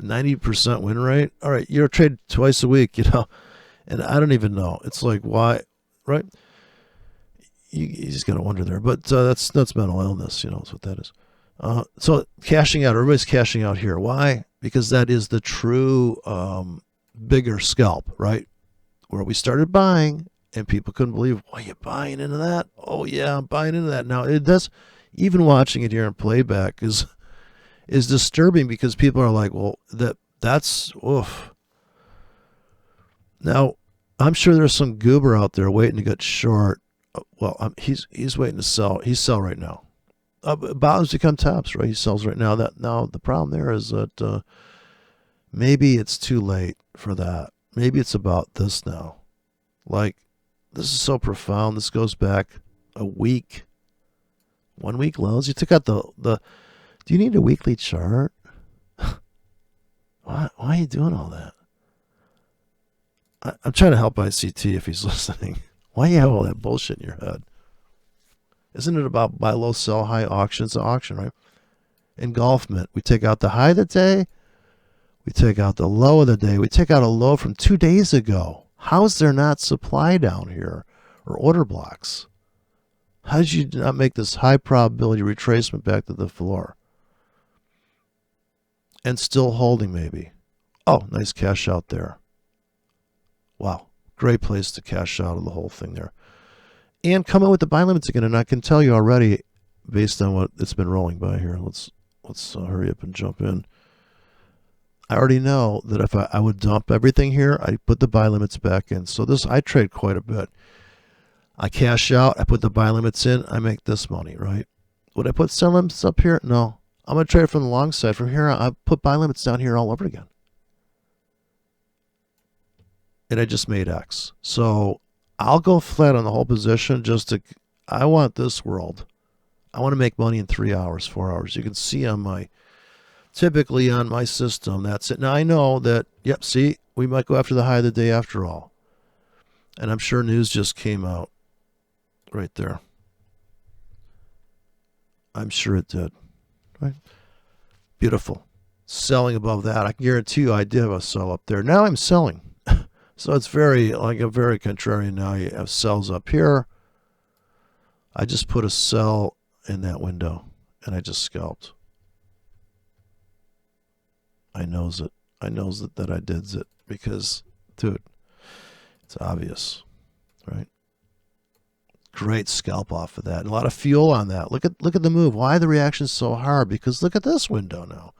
90% win rate? All right, you're traded twice a week, you know, and I don't even know. It's like, why, right? You just got to wonder there. But that's mental illness, you know, that's what that is. So cashing out, everybody's cashing out here. Why? Because that is the true bigger scalp, right? Where we started buying and people couldn't believe, why are you buying into that? Oh yeah, I'm buying into that. Now it does, even watching it here in playback is disturbing because people are like, well, that's oof. Now, I'm sure there's some goober out there waiting to get short He's waiting to sell. He's sell right now. Bottoms become tops, right? He sells right now. Now the problem there is that maybe it's too late for that. Maybe it's about this now. Like, this is so profound. This goes back a week. 1 week lows. You took out the. Do you need a weekly chart? Why are you doing all that? I'm trying to help ICT if he's listening. Why do you have all that bullshit in your head? Isn't it about buy low, sell high, auctions, auction, right? Engulfment. We take out the high of the day. We take out the low of the day. We take out a low from 2 days ago. How is there not supply down here or order blocks? How did you not make this high probability retracement back to the floor? And still holding maybe. Oh, nice cash out there. Wow. Great place to cash out of the whole thing there. And come in with the buy limits again. And I can tell you already, based on what it's been rolling by here, let's hurry up and jump in. I already know that if I would dump everything here, I put the buy limits back in. So this, I trade quite a bit. I cash out, I put the buy limits in, I make this money, right? Would I put sell limits up here? No. I'm going to trade from the long side. From here, I put buy limits down here all over again. And I just made X. So I'll go flat on the whole position I want this world. I want to make money in 3 hours, 4 hours. You can see typically on my system, that's it. Now I know that, yep, see, we might go after the high of the day after all. And I'm sure news just came out right there. I'm sure it did. Right? Beautiful. Selling above that. I can guarantee you I did have a sell up there. Now I'm selling. So it's very contrarian now. You have sells up here. I just put a sell in that window and I just scalped. I knows it. I knows that I did it because, dude, it's obvious, right? Great scalp off of that. And a lot of fuel on that. Look at the move. Why the reaction so hard? Because look at this window now.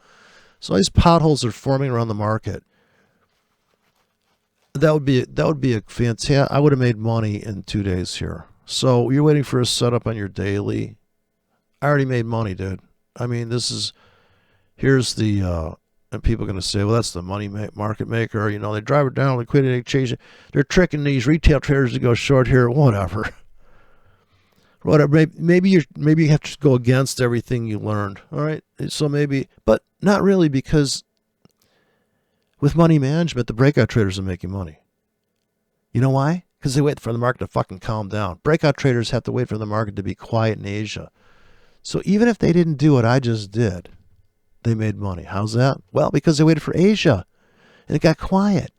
So these potholes are forming around the market. That would be a fantastic. I would have made money in 2 days here. So you're waiting for a setup on your daily. I already made money, dude. I mean, here's the, and people are going to say, well, that's the money market maker. You know, they drive it down, liquidity exchange. They're tricking these retail traders to go short here, whatever. Whatever. Maybe you have to go against everything you learned. All right. So maybe, but not really, because with money management, the breakout traders are making money. You know why? Because they wait for the market to fucking calm down. Breakout traders have to wait for the market to be quiet in Asia. So even if they didn't do what I just did, they made money. How's that? Well, because they waited for Asia and it got quiet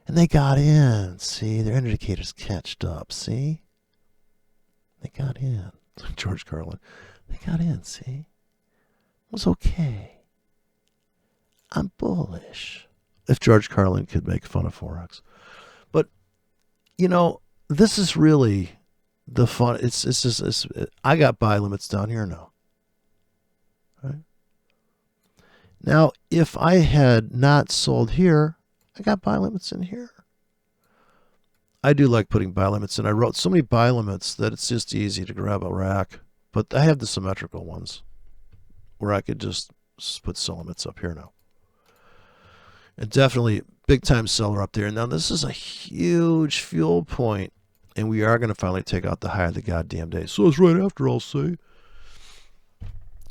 and they got in. See, their indicators catched up. See? They got in. George Carlin. They got in, see? It was okay. I'm bullish. If George Carlin could make fun of Forex. But, you know, this is really the fun. I got buy limits down here now. Right? Now, if I had not sold here, I got buy limits in here. I do like putting buy limits in. I wrote so many buy limits that it's just easy to grab a rack. But I have the symmetrical ones where I could just put sell limits up here now. And definitely big time seller up there. Now this is a huge fuel point, and we are going to finally take out the high of the goddamn day. So it's right after, I'll say.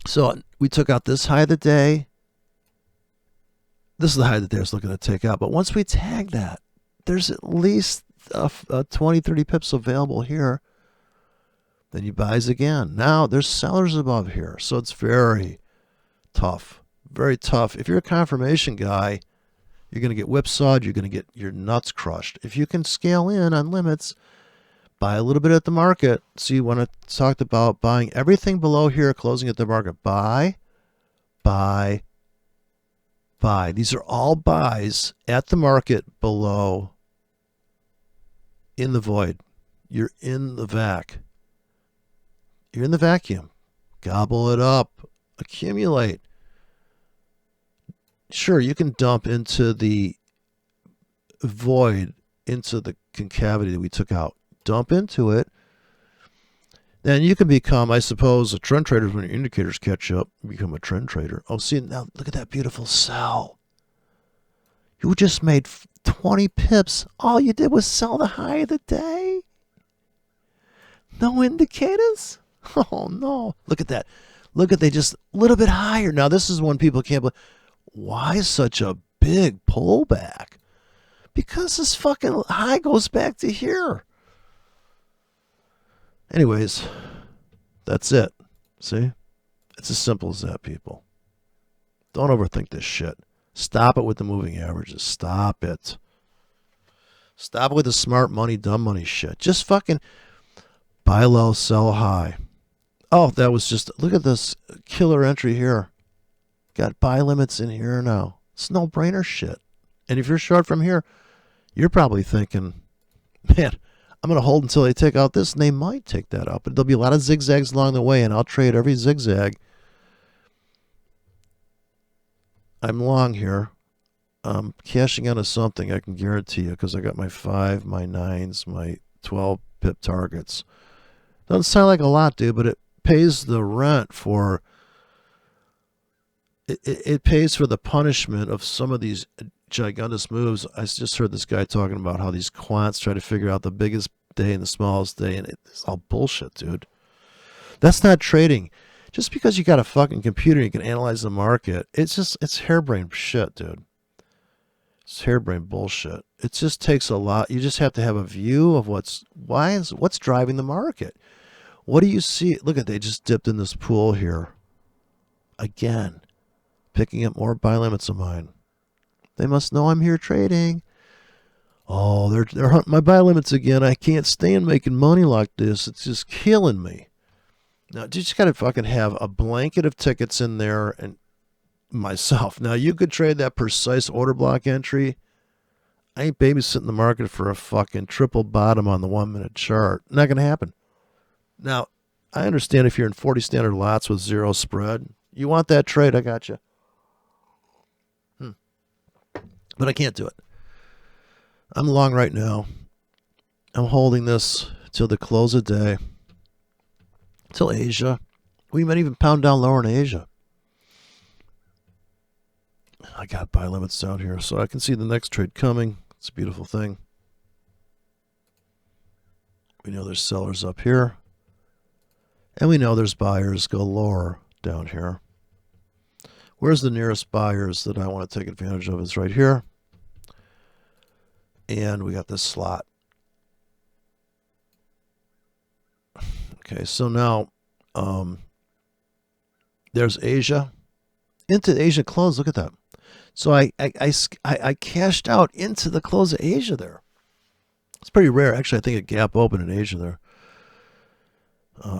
So we took out this high of the day. This is the high of the day I was looking to take out. But once we tag that, there's at least 20, 30 pips available here. Then you buys again. Now there's sellers above here. So it's very tough. Very tough. If you're a confirmation guy, you're going to get whipsawed. You're going to get your nuts crushed. If you can scale in on limits, buy a little bit at the market. See, when I talked about buying everything below here, closing at the market, buy. These are all buys at the market below in the void. You're in the vac. You're in the vacuum. Gobble it up. Accumulate. Sure, you can dump into the void, into the concavity that we took out. Dump into it. Then you can become, I suppose, a trend trader when your indicators catch up. Become a trend trader. Oh, see, now look at that beautiful sell. You just made 20 pips. All you did was sell the high of the day. No indicators? Oh, no. Look at that. Look at they just a little bit higher. Now, this is when people can't believe. Why such a big pullback? Because this fucking high goes back to here. Anyways, that's it. See? It's as simple as that, people. Don't overthink this shit. Stop it with the moving averages. Stop it. Stop it with the smart money, dumb money shit. Just fucking buy low, sell high. Oh, that was just, look at this killer entry here. Got buy limits in here now. It's no-brainer shit. And if you're short from here, you're probably thinking, man, I'm going to hold until they take out this, and they might take that out. But there'll be a lot of zigzags along the way, and I'll trade every zigzag. I'm long here. I'm cashing out of something, I can guarantee you, because I got my 5, my 9s, my 12 pip targets. Doesn't sound like a lot, dude, but it pays the rent for... It pays for the punishment of some of these gigantous moves. I just heard this guy talking about how these quants try to figure out the biggest day and the smallest day, and it's all bullshit, dude. That's not trading. Just because you got a fucking computer and you can analyze the market, it's harebrained shit, dude. It's harebrained bullshit. It just takes a lot. You just have to have a view of what's driving the market. What do you see? Look at, they just dipped in this pool here. Again. Picking up more buy limits of mine. They must know I'm here trading. Oh, they're hunting my buy limits again. I can't stand making money like this. It's just killing me. Now, you just got to fucking have a blanket of tickets in there and myself. Now, you could trade that precise order block entry. I ain't babysitting the market for a fucking triple bottom on the 1-minute chart. Not going to happen. Now, I understand if you're in 40 standard lots with zero spread. You want that trade, I got you. But I can't do it. I'm long right now. I'm holding this till the close of day. Till Asia. We might even pound down lower in Asia. I got buy limits down here, so I can see the next trade coming. It's a beautiful thing. We know there's sellers up here. And we know there's buyers galore down here. Where's the nearest buyers that I want to take advantage of? It's right here. And we got this slot. Okay, so now there's Asia. Into Asia close, look at that. So I cashed out into the close of Asia there. It's pretty rare. Actually, I think a gap open in Asia there.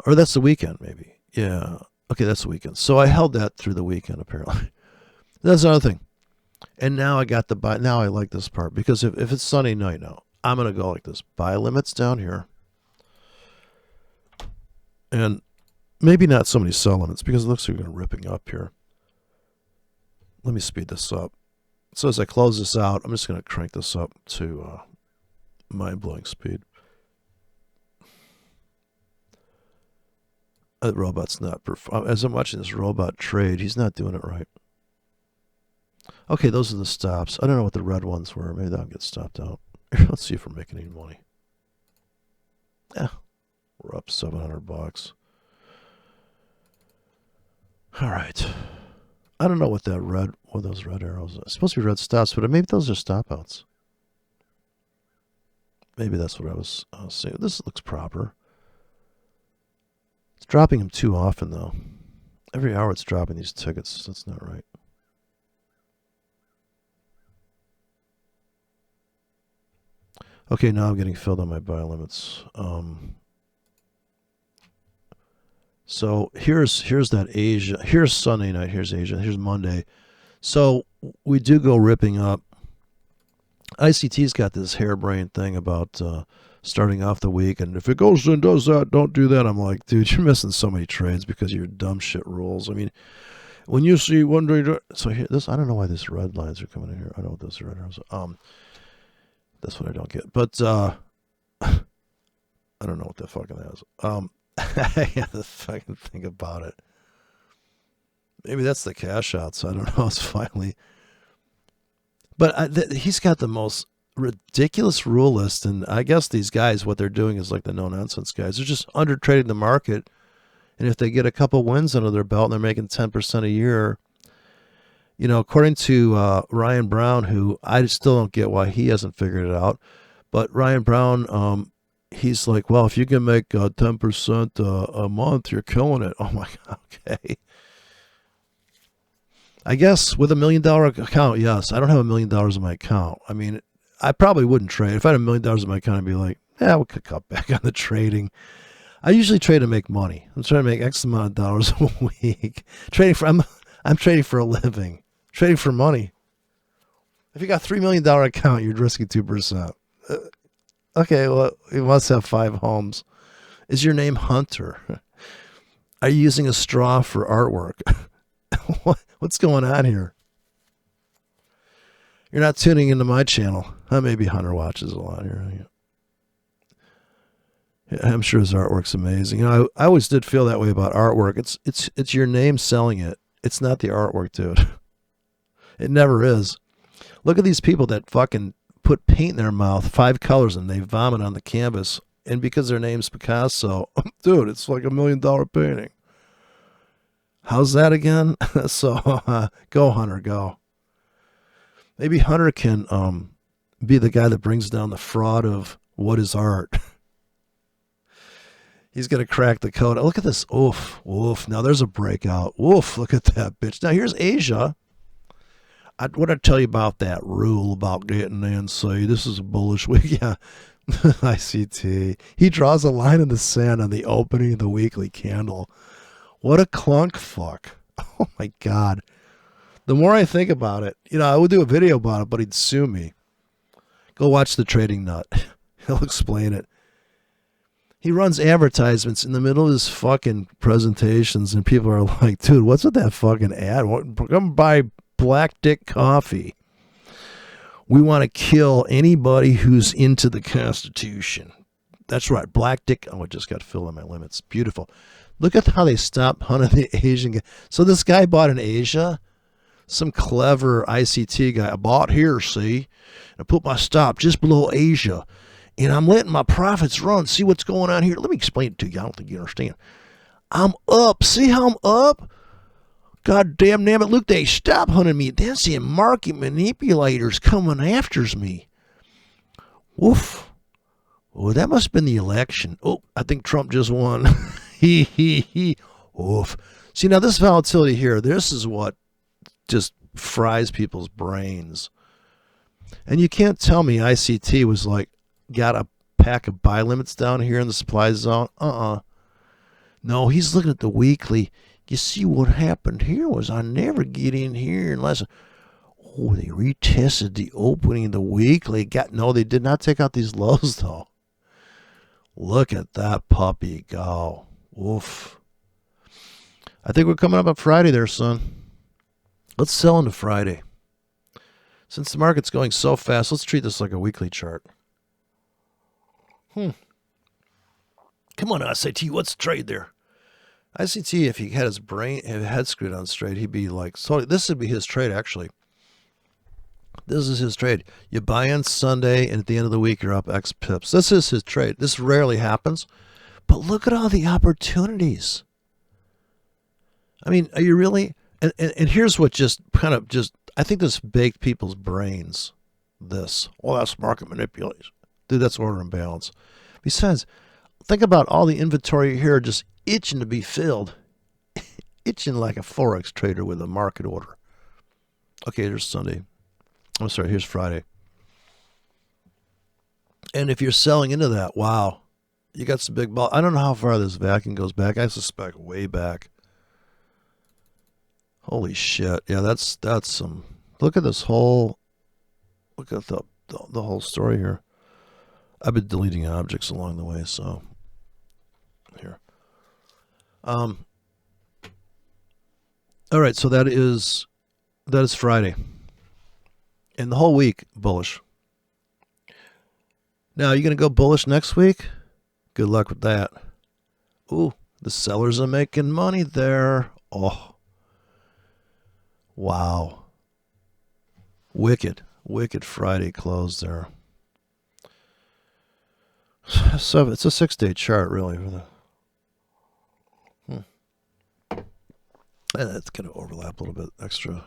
Or that's the weekend, maybe. Yeah. Okay, that's the weekend. So I held that through the weekend, apparently. That's another thing. And now I got the buy. Now I like this part because if it's Sunday night now, I'm going to go like this. Buy limits down here. And maybe not so many sell limits because it looks like we're going to ripping up here. Let me speed this up. So as I close this out, I'm just going to crank this up to mind-blowing speed. That robot's not as I'm watching this robot trade, he's not doing it right. Okay, those are the stops. I don't know what the red ones were. Maybe that'll get stopped out. Let's see if we're making any money. Yeah, we're up $700. All right. I don't know what those red arrows are. It's supposed to be red stops, but maybe those are stop outs. Maybe that's what I was saying. This looks proper. It's dropping them too often, though. Every hour it's dropping these tickets. That's not right. Okay, now I'm getting filled on my buy limits. So here's that Asia. Here's Sunday night. Here's Asia. Here's Monday. So we do go ripping up. ICT's got this harebrained thing about starting off the week, and if it goes and does that, don't do that. I'm like, dude, you're missing so many trades because of your dumb shit rules. I mean, when you see one trade, so here, this, I don't know why these red lines are coming in here. I don't know what those red arrows are. That's what I don't get. But I don't know what that fucking is. I got to fucking think about it. Maybe that's the cash outs. I don't know. It's finally. But he's got the most ridiculous rule list. And I guess these guys, what they're doing is like the no nonsense guys. They're just under trading the market. And if they get a couple wins under their belt and they're making 10% a year, you know, according to Ryan Brown, who I still don't get why he hasn't figured it out. But Ryan Brown, he's like, well, if you can make 10% a month, you're killing it. Oh my God, okay. I guess with $1 million account, yes. I don't have $1 million in my account. I mean, I probably wouldn't trade. If I had $1 million in my account, I'd be like, yeah, we could cut back on the trading. I usually trade to make money. I'm trying to make X amount of dollars a week. I'm trading for a living. Trading for money. If you got $3 million account, you're risking 2%. Okay, well, you must have 5 homes. Is your name Hunter? Are you using a straw for artwork? What's going on here? You're not tuning into my channel. Maybe Hunter watches a lot here. Yeah, I'm sure his artwork's amazing. You know, I always did feel that way about artwork. It's your name selling it. It's not the artwork, dude. It never is. Look at these people that fucking put paint in their mouth, 5 colors, and they vomit on the canvas. And because their name's Picasso, dude, it's like $1 million painting. How's that again? So go, Hunter, go. Maybe Hunter can be the guy that brings down the fraud of what is art. He's going to crack the code. Look at this. Oof, oof. Now there's a breakout. Oof, look at that bitch. Now here's Asia. What I tell you about that rule about getting in, say, this is a bullish week. Yeah, ICT. He draws a line in the sand on the opening of the weekly candle. What a clunk fuck. Oh my God. The more I think about it, you know, I would do a video about it, but he'd sue me. Go watch The Trading Nut. He'll explain it. He runs advertisements in the middle of his fucking presentations, and people are like, dude, what's with that fucking ad? Come buy Black Dick Coffee. We want to kill anybody who's into the Constitution. That's right, Black Dick. Oh, I just got filled on my limits. Beautiful. Look at how they stopped hunting the Asian guy. So this guy bought in Asia. Some clever ICT guy. I bought here, see? I put my stop just below Asia. And I'm letting my profits run. See what's going on here? Let me explain it to you. I don't think you understand. I'm up. See how I'm up? God damn it. Look, they stop hunting me. Then seeing market manipulators coming after me. Woof. Oh, that must have been the election. Oh, I think Trump just won. He. Oof. See, now this volatility here, this is what just fries people's brains. And you can't tell me ICT was like, got a pack of buy limits down here in the supply zone. No, he's looking at the weekly. You see what happened here was I never get in here unless... Oh, they retested the opening of the weekly. No, they did not take out these lows, though. Look at that puppy go. Oof. I think we're coming up on Friday there, son. Let's sell into Friday. Since the market's going so fast, let's treat this like a weekly chart. Come on, ICT, what's the trade there? ICT, if he had his head screwed on straight, he'd be like, so this would be his trade, actually. This is his trade. You buy in Sunday, and at the end of the week, you're up X pips. This is his trade. This rarely happens. But look at all the opportunities. I mean, are you really... And here's what I think this baked people's brains. This. Oh, that's market manipulation. Dude, that's order imbalance. Besides, think about all the inventory here just itching to be filled. Itching like a Forex trader with a market order. Okay, there's Sunday. I'm sorry, here's Friday. And if you're selling into that, wow, you got some big ball. I don't know how far this vacuum goes back. I suspect way back. Holy shit. Yeah, that's some... Look at this whole... Look at the whole story here. I've been deleting objects along the way, so... Here. All right, so that is Friday. And the whole week, bullish. Now, are you going to go bullish next week? Good luck with that. Ooh, the sellers are making money there. Oh, wow. Wicked Friday close there. So it's a 6-day chart, really. That's going to overlap a little bit extra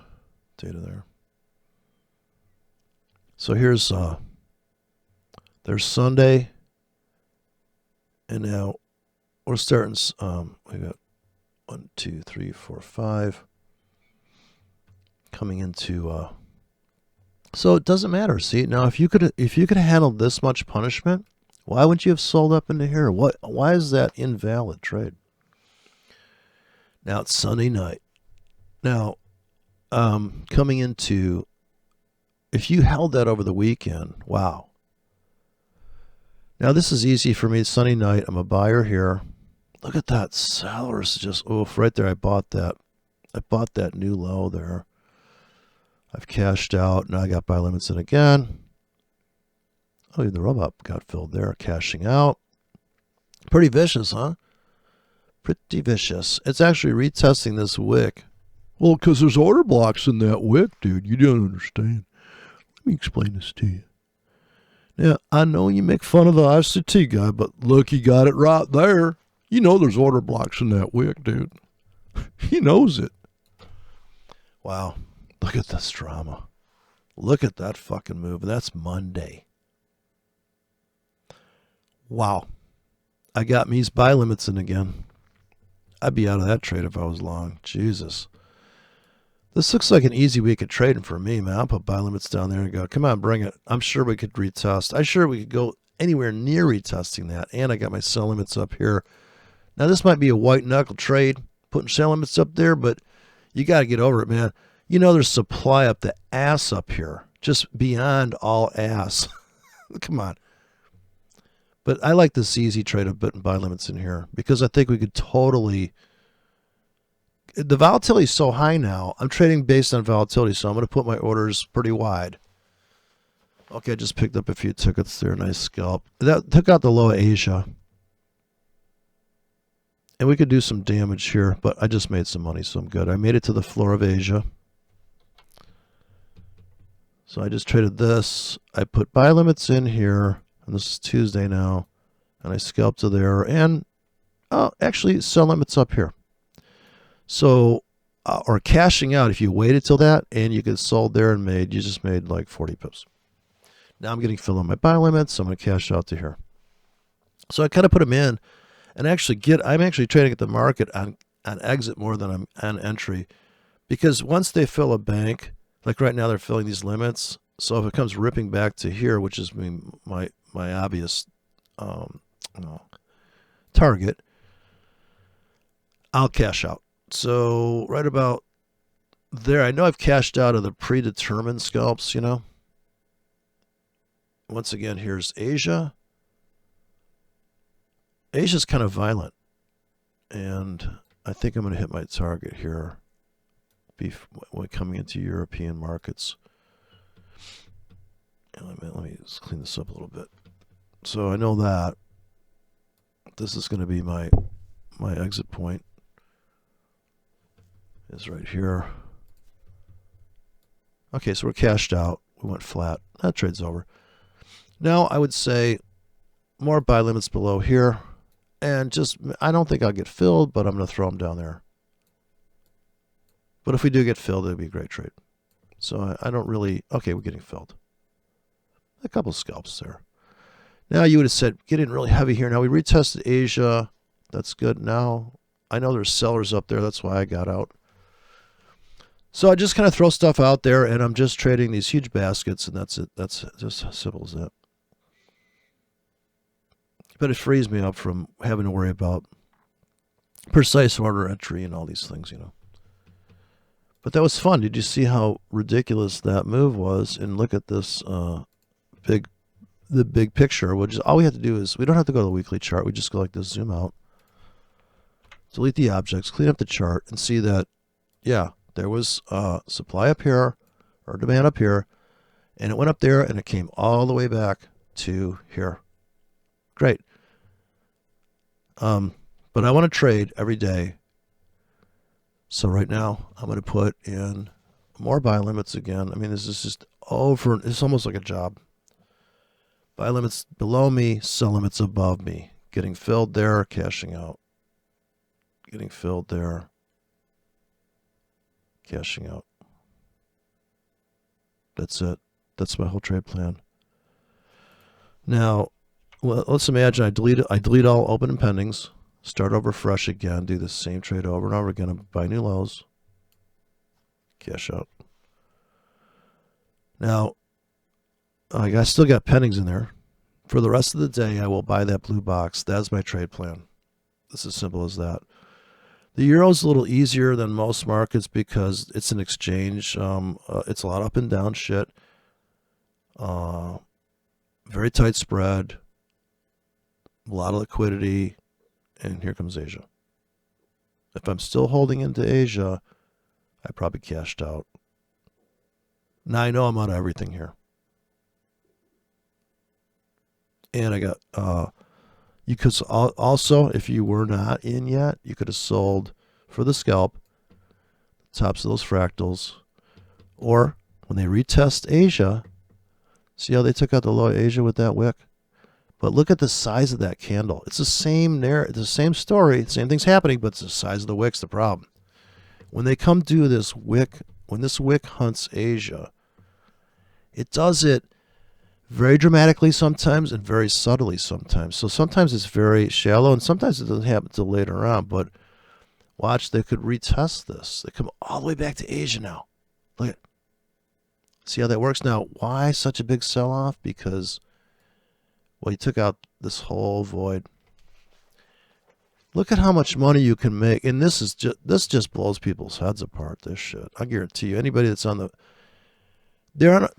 data there. So here's there's Sunday, and now we're starting. We got 1, 2, 3, 4, 5 coming into. So it doesn't matter. See, now if you could have handled this much punishment, why wouldn't you have sold up into here? Why is that invalid trade? Now it's Sunday night. Now, coming into, if you held that over the weekend, wow. Now this is easy for me. It's Sunday night. I'm a buyer here. Look at that. Sellers just, oof, right there. I bought that new low there. I've cashed out. Now I got buy limits in again. Oh, the rub up got filled there. Cashing out. Pretty vicious, huh? Pretty vicious. It's actually retesting this wick. Well, because there's order blocks in that wick, dude. You don't understand. Let me explain this to you. Now, I know you make fun of the ICT guy, but look, he got it right there. You know there's order blocks in that wick, dude. He knows it. Wow. Look at this drama. Look at that fucking move. That's Monday. Wow. I got me's buy limits in again. I'd be out of that trade if I was long. Jesus. This looks like an easy week of trading for me, man. I'll put buy limits down there and go, come on, bring it. I'm sure we could retest. I'm sure we could go anywhere near retesting that. And I got my sell limits up here. Now, this might be a white knuckle trade, putting sell limits up there, but you got to get over it, man. You know there's supply up the ass up here, just beyond all ass. Come on. But I like this easy trade of putting buy limits in here because I think we could totally... The volatility is so high now. I'm trading based on volatility, so I'm going to put my orders pretty wide. Okay, I just picked up a few tickets there. Nice scalp. That took out the low of Asia. And we could do some damage here, but I just made some money, so I'm good. I made it to the floor of Asia. So I just traded this. I put buy limits in here, and this is Tuesday now, and I scalped to there, and actually sell limits up here. So, or cashing out, if you waited till that, and you could sold there and you just made like 40 pips. Now I'm getting filled on my buy limits, so I'm going to cash out to here. So I kind of put them in, and I'm actually trading at the market on exit more than I'm on entry, because once they fill a bank, like right now they're filling these limits, so if it comes ripping back to here, which is my obvious target, I'll cash out. So right about there, I know I've cashed out of the predetermined scalps, you know. Once again, here's Asia. Asia's kind of violent, and I think I'm going to hit my target here when coming into European markets. Let me just clean this up a little bit. So I know that this is going to be my exit point. Is right here. Okay, so we're cashed out. We went flat. That trade's over. Now I would say more buy limits below here. And just, I don't think I'll get filled, but I'm going to throw them down there. But if we do get filled, it'd be a great trade. So I don't really, okay, we're getting filled. A couple scalps there. Now you would have said, get in really heavy here. Now we retested Asia. That's good. Now I know there's sellers up there. That's why I got out. So I just kind of throw stuff out there, and I'm just trading these huge baskets, and that's it. That's just as simple as that. But it frees me up from having to worry about precise order entry and all these things, you know. But that was fun. Did you see how ridiculous that move was? And look at this the big picture, which is all we have to do is, we don't have to go to the weekly chart. We just go like this, zoom out, delete the objects, clean up the chart, and see that, yeah, there was supply up here, or demand up here, and it went up there, and it came all the way back to here. Great. But I want to trade every day. So right now, I'm going to put in more buy limits again. I mean, this is just over. It's almost like a job. Buy limits below me, sell limits above me. Getting filled there, cashing out. Getting filled there, cashing out. That's it. That's my whole trade plan. Now, let's imagine I delete all open and pendings, start over fresh again, do the same trade over and over again, buy new lows, cash out. Now, I still got pendings in there. For the rest of the day, I will buy that blue box. That's my trade plan. It's as simple as that. The euro's a little easier than most markets because it's an exchange. It's a lot up and down shit. Very tight spread. A lot of liquidity. And here comes Asia. If I'm still holding into Asia, I probably cashed out. Now I know I'm out of everything here. And I got, you could also, if you were not in yet, you could have sold for the scalp, tops of those fractals, or when they retest Asia, see how they took out the low Asia with that wick? But look at the size of that candle. It's the same the same story, same thing's happening, but it's the size of the wick's the problem. When they come do this wick, when this wick hunts Asia, it does it very dramatically sometimes and very subtly sometimes. So sometimes it's very shallow and sometimes it doesn't happen until later on. But watch, they could retest this. They come all the way back to Asia now. Look at, see how that works? Now, why such a big sell-off? Because, well, you took out this whole void. Look at how much money you can make. And this just blows people's heads apart, this shit. I guarantee you, anybody that's on the...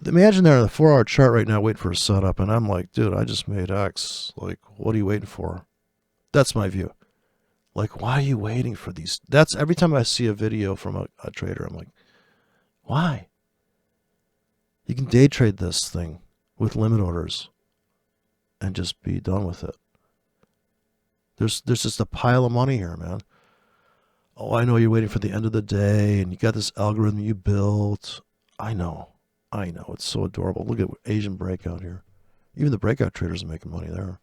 imagine they're on the 4-hour chart right now waiting for a setup, and I'm like, dude, I just made X. Like, what are you waiting for? That's my view. Like, why are you waiting for these? That's every time I see a video from a trader, I'm like, why? You can day trade this thing with limit orders and just be done with it. There's just a pile of money here, man. Oh, I know you're waiting for the end of the day, and you got this algorithm you built. I know. It's so adorable. Look at Asian Breakout here. Even the Breakout traders are making money there.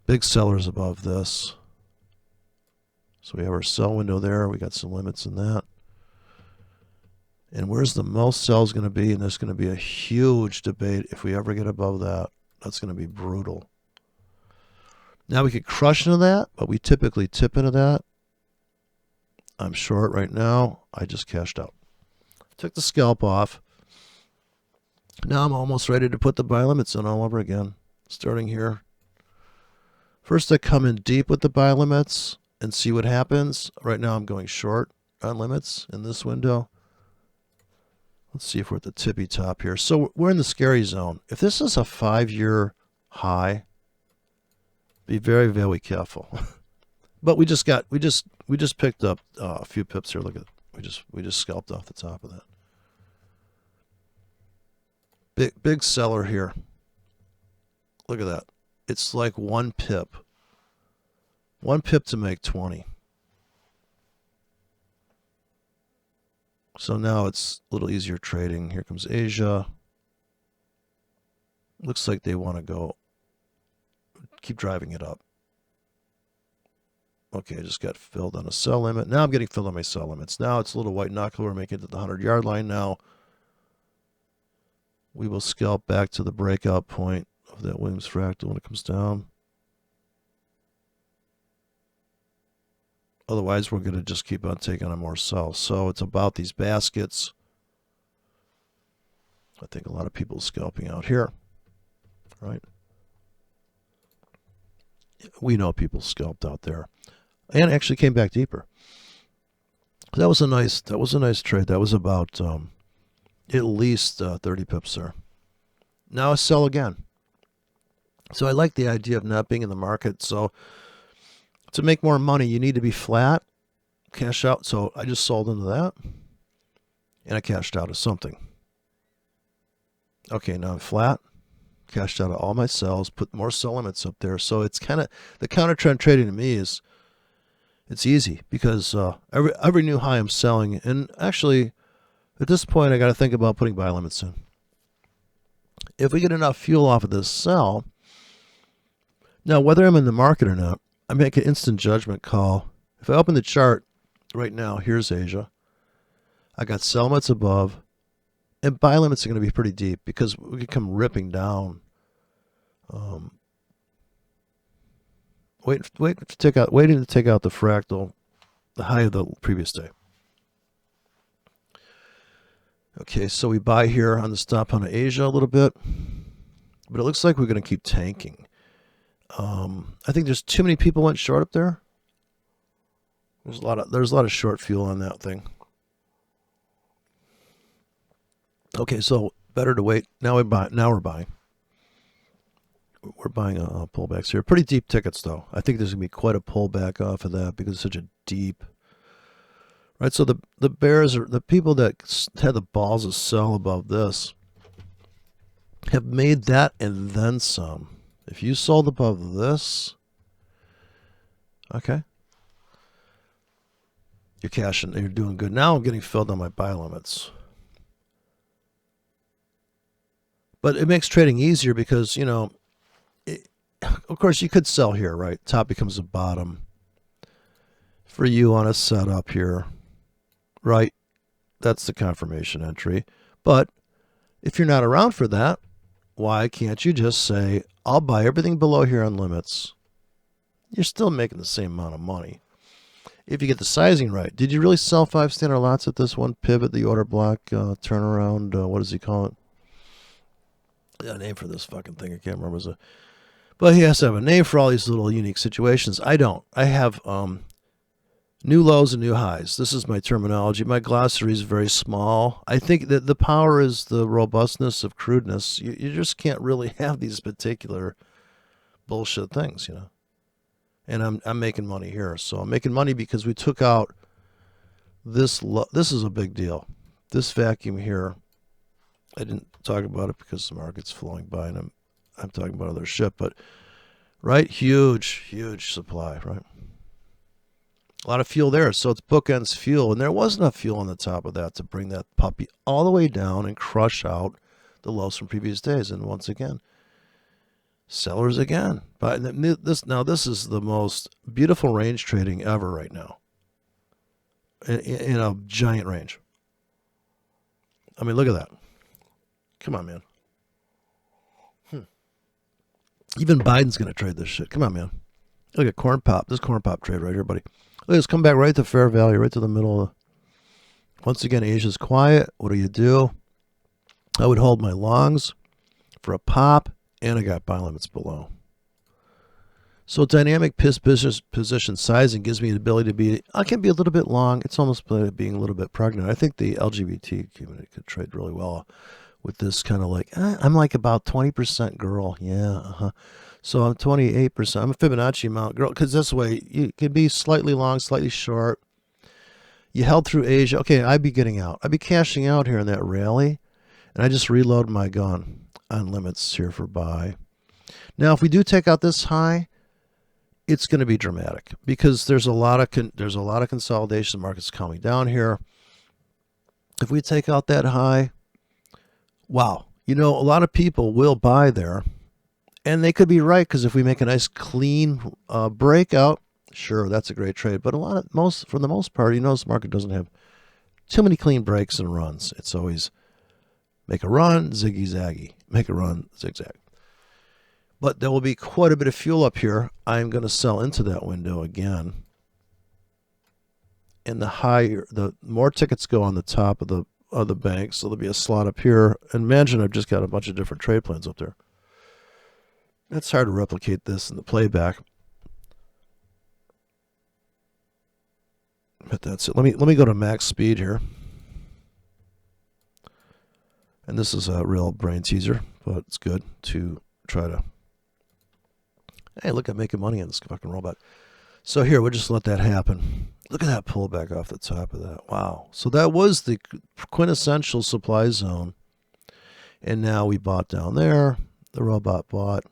Big sellers above this. So we have our sell window there. We got some limits in that. And where's the most sells going to be? And there's going to be a huge debate if we ever get above that. That's going to be brutal. Now we could crush into that, but we typically tip into that. I'm short right now. I just cashed out. Took the scalp off. Now I'm almost ready to put the buy limits in all over again. Starting here. First I come in deep with the buy limits and see what happens. Right now I'm going short on limits in this window. Let's see if we're at the tippy top here. So we're in the scary zone. If this is a 5-year high, be very, very careful. But we just picked up a few pips here. Look at it. We just scalped off the top of that. Big seller here. Look at that. It's like 1 pip. 1 pip to make 20. So now it's a little easier trading. Here comes Asia. Looks like they want to keep driving it up. Okay, I just got filled on a sell limit. Now I'm getting filled on my sell limits. Now it's a little white knuckle. We're making it to the 100-yard line now. We will scalp back to the breakout point of that Williams fractal when it comes down. Otherwise, we're going to just keep on taking on more sells. So it's about these baskets. I think a lot of people scalping out here, right? We know people scalped out there. And actually came back deeper. That was a nice trade. That was about at least 30 pips there. Now I sell again. So I like the idea of not being in the market. So to make more money, you need to be flat, cash out. So I just sold into that, and I cashed out of something. Okay, now I'm flat. cashed out of all my sells, put more sell limits up there. So it's kind of, the counter trend trading to me is, it's easy because every new high I'm selling. And actually, at this point, I got to think about putting buy limits in. If we get enough fuel off of this sell, now whether I'm in the market or not, I make an instant judgment call. If I open the chart right now, here's Asia. I got sell limits above, and buy limits are going to be pretty deep because we could come ripping down. Waiting to take out the fractal, the high of the previous day. Okay, so we buy here on the stop on Asia a little bit, but it looks like we're going to keep tanking. I think there's too many people went short up there. There's a lot of short fuel on that thing. Okay, so better to wait. Now we're buying. We're buying pullbacks here. Pretty deep tickets though. I think there's gonna be quite a pullback off of that because it's such a deep. Right, so the bears are the people that had the balls to sell above this have made that and then some. If you sold above this, okay, you're cashing, you're doing good. Now I'm getting filled on my buy limits. But it makes trading easier because, of course, you could sell here, right? Top becomes a bottom for you on a setup here, right? That's the confirmation entry. But if you're not around for that, why can't you just say, I'll buy everything below here on limits? You're still making the same amount of money. If you get the sizing right. Did you really sell 5 standard lots at this one pivot, the order block turnaround? What does he call it? A name for this fucking thing. I can't remember. But he has to have a name for all these little unique situations. I don't. I have new lows and new highs. This is my terminology. My glossary is very small. I think that the power is the robustness of crudeness. You just can't really have these particular bullshit things, And I'm making money here. So I'm making money because we took out this. This is a big deal. This vacuum here. I didn't talk about it because the market's flowing by and I'm talking about other shit, but right, huge supply, right? A lot of fuel there, so it's bookends fuel, and there was enough fuel on the top of that to bring that puppy all the way down and crush out the lows from previous days. And once again, sellers again. But this is the most beautiful range trading ever right now, in a giant range. I mean, look at that. Come on, man. Even Biden's going to trade this shit. Come on, man. Look at corn pop. This corn pop trade right here, buddy. Look, let's come back right to fair value, right to the middle. Once again, Asia's quiet. What do? I would hold my longs for a pop, and I got buy limits below. So dynamic position sizing gives me the ability to be, I can be a little bit long. It's almost like being a little bit pregnant. I think the LGBT community could trade really well with this kind of like, I'm like about 20% girl. Yeah, So I'm 28%. I'm a Fibonacci amount girl because this way you can be slightly long, slightly short. You held through Asia. Okay, I'd be getting out. I'd be cashing out here in that rally, and I just reload my gun on limits here for buy. Now, if we do take out this high, it's going to be dramatic because there's a lot of consolidation. The market's calming down here. If we take out that high, wow, a lot of people will buy there, and they could be right because if we make a nice clean breakout, sure, that's a great trade. But for the most part, this market doesn't have too many clean breaks and runs. It's always make a run, ziggy zaggy, make a run, zigzag. But there will be quite a bit of fuel up here. I'm going to sell into that window again. And the more tickets go on the top of the bank, so there'll be a slot up here. And imagine I've just got a bunch of different trade plans up there. It's hard to replicate this in the playback. But that's it. Let me go to max speed here. And this is a real brain teaser, but it's good to try to, hey, look, I'm making money on this fucking robot. So here, we'll just let that happen. Look at that pullback off the top of that. Wow. So that was the quintessential supply zone. And now we bought down there. the robot bought.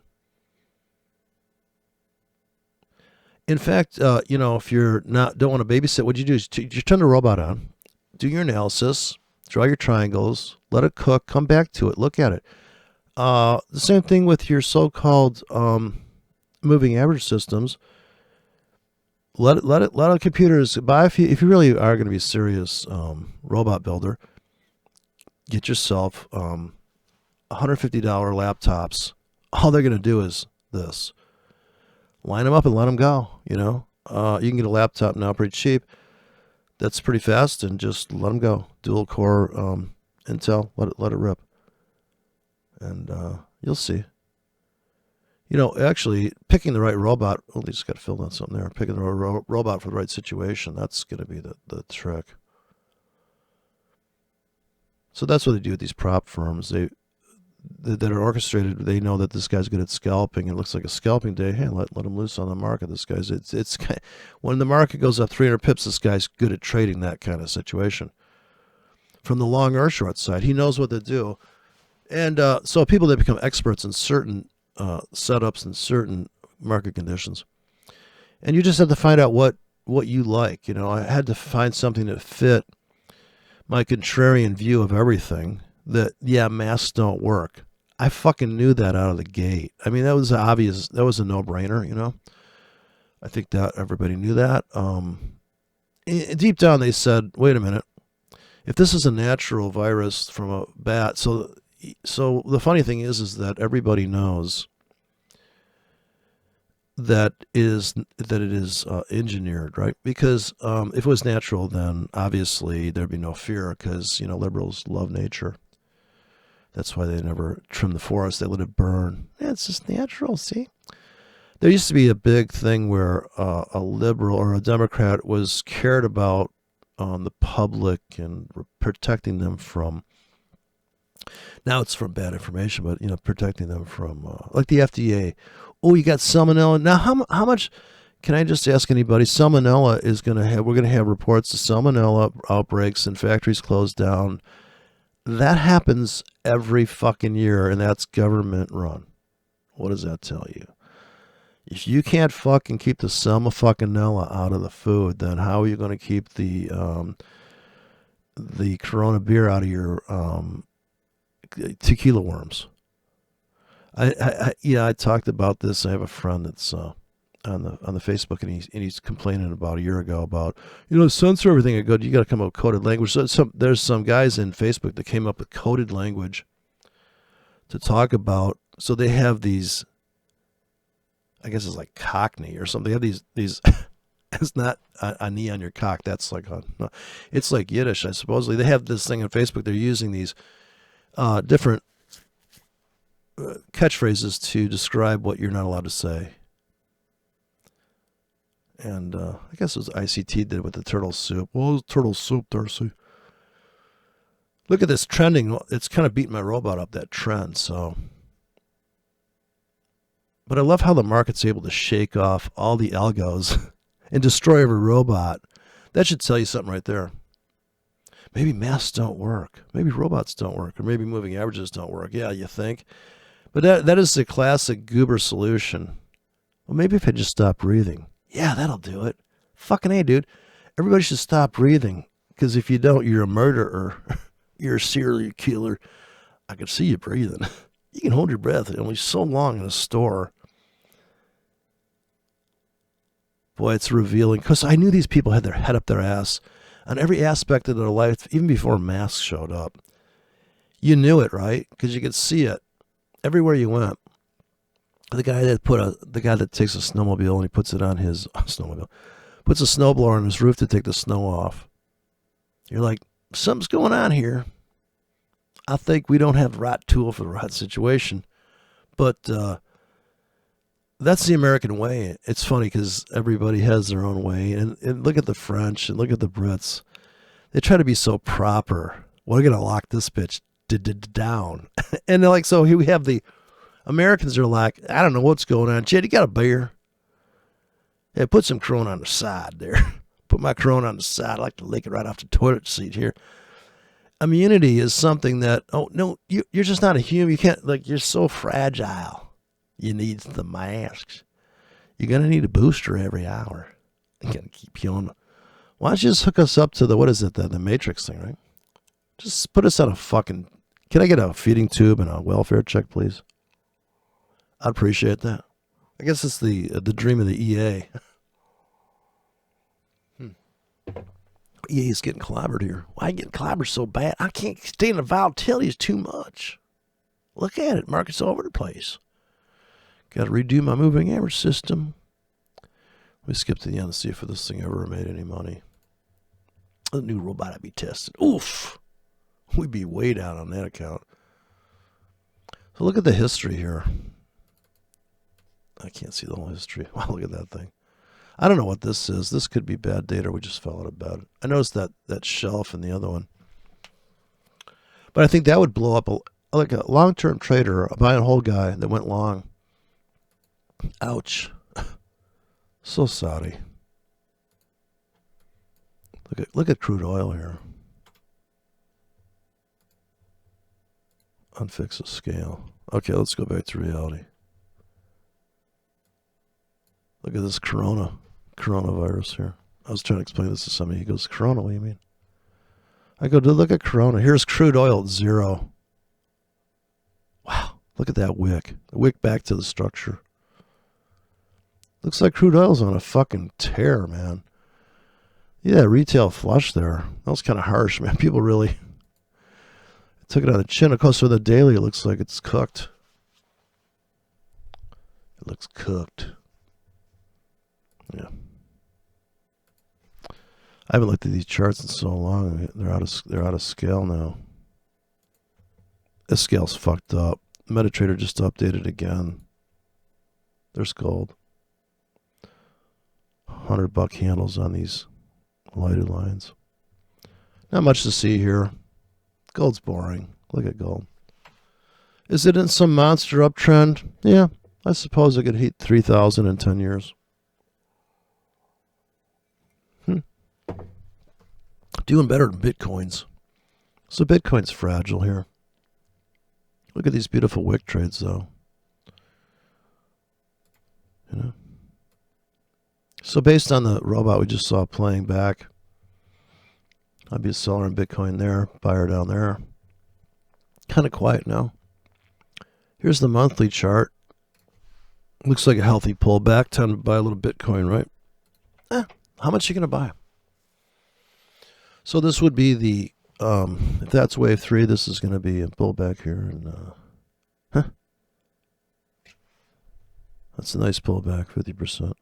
In fact, if you're don't want to babysit, what you do is you turn the robot on, do your analysis, draw your triangles, let it cook, come back to it, look at it. The same thing with your so-called moving average systems. Let computers buy if you really are going to be a serious robot builder. Get yourself $150 laptops. All they're going to do is this: line them up and let them go. You can get a laptop now pretty cheap. That's pretty fast, and just let them go. Dual core Intel. Let it rip, and you'll see. Actually, picking the right robot. Oh, they just got to fill in something there. Picking the right robot for the right situation. That's going to be the trick. So that's what they do with these prop firms. That are orchestrated. They know that this guy's good at scalping. It looks like a scalping day. Hey, let him loose on the market. This guy's it's when the market goes up 300 pips, this guy's good at trading that kind of situation. From the long or short side, he knows what to do. And so people that become experts in certain setups and certain market conditions, and you just have to find out what you like. I had to find something that fit my contrarian view of everything. That masks don't work. I fucking knew that out of the gate. I mean, that was obvious. That was a no-brainer. I think that everybody knew that. Deep down, they said, "Wait a minute. If this is a natural virus from a bat, so the funny thing is that everybody knows that it is engineered, right? Because if it was natural, then obviously there'd be no fear, because liberals love nature. That's why they never trim the forest. They let it burn. Yeah, it's just natural, see? There used to be a big thing where a liberal or a Democrat was cared about the public and protecting them from, now it's from bad information, but, protecting them from, like the FDA. Oh, you got salmonella. Now, how much, can I just ask anybody, salmonella we're going to have reports of salmonella outbreaks and factories closed down. That happens every fucking year, and that's government run. What does that tell you? If you can't fucking keep the salmonella out of the food, then how are you going to keep the Corona beer out of your tequila worms? I talked about this. I have a friend that's on the Facebook, and he's complaining about a year ago about censor everything. I go, you got to come up with coded language. So there's some guys in Facebook that came up with coded language to talk about. So they have these, I guess it's like Cockney or something. They have these. It's not a knee on your cock. That's like no, it's like Yiddish. Supposedly they have this thing on Facebook. They're using these different catchphrases to describe what you're not allowed to say. And I guess it was ICT did with the turtle soup. Well, turtle soup, Darcy. Look at this trending. It's kind of beating my robot up, that trend. So, but I love how the market's able to shake off all the algos and destroy every robot. That should tell you something right there. Maybe masks don't work. Maybe robots don't work. Or maybe moving averages don't work. Yeah, you think. But that is the classic goober solution. Well, maybe if I just stop breathing. Yeah, that'll do it. Fucking A, dude. Everybody should stop breathing. Because if you don't, you're a murderer. You're a serial killer. I can see you breathing. You can hold your breath only so long in a store. Boy, it's revealing. Because I knew these people had their head up their ass on every aspect of their life, even before masks showed up. You knew it, right? Because you could see it everywhere you went. The guy that takes a snowmobile and he puts it on his snowmobile, puts a snowblower on his roof to take the snow off. You're like, something's going on here. I think we don't have the right tool for the right situation. But that's the American way. It's funny because everybody has their own way. And look at the French and look at the Brits. They try to be so proper. We're going to lock this bitch down. And they're like, so here we have the Americans are like, I don't know what's going on. Chad, you got a beer? Yeah, put some Corona on the side there. Put my Corona on the side. I like to lick it right off the toilet seat here. immunity is something that, oh, no, you're just not a human. You can't, like, you're so fragile. You need the masks. You're going to need a booster every hour. You're going to keep healing. Why don't you just hook us up to the, what is it, the Matrix thing, right? Just put us on a fucking, can I get a feeding tube and a welfare check, please? I'd appreciate that. I guess it's the dream of the EA. EA's getting clobbered here. Why are you getting clobbered so bad? I can't stand the volatility. It's too much. Look at it. Market's all over the place. Got to redo my moving average system. Let me skip to the end and see if this thing ever made any money. The new robot to be tested. Oof. We'd be way down on that account. So look at the history here. I can't see the whole history. Wow, look at that thing. I don't know what this is. This could be bad data. We just fell out of bed. I noticed that shelf in the other one. But I think that would blow up like a long-term trader, a buy and hold guy that went long. Ouch. So Saudi. Look at crude oil here. Unfix the scale. Okay, let's go back to reality. Look at this coronavirus here. I was trying to explain this to somebody. He goes, Corona, what do you mean? I go, dude, look at Corona. Here's crude oil at 0. Wow, look at that wick. The wick back to the structure. Looks like crude oil's on a fucking tear, man. Yeah, retail flush there. That was kind of harsh, man. People really took it on the chin. Of course, for the daily, it looks like it's cooked. It looks cooked. Yeah. I haven't looked at these charts in so long. They're out of scale now. This scale's fucked up. MetaTrader just updated again. There's gold. $100 handles on these lighted lines. Not much to see here. Gold's boring. Look at gold. Is it in some monster uptrend? Yeah, I suppose it could hit 3,000 in 10 years. Doing better than Bitcoins. So Bitcoin's fragile here. Look at these beautiful wick trades, though. You know. So based on the robot we just saw playing back, I'd be a seller in Bitcoin there, buyer down there. Kind of quiet now. Here's the monthly chart. Looks like a healthy pullback. Time to buy a little Bitcoin, right? How much are you going to buy? So this would be the, if that's wave 3, this is going to be a pullback here. And that's a nice pullback, 50%.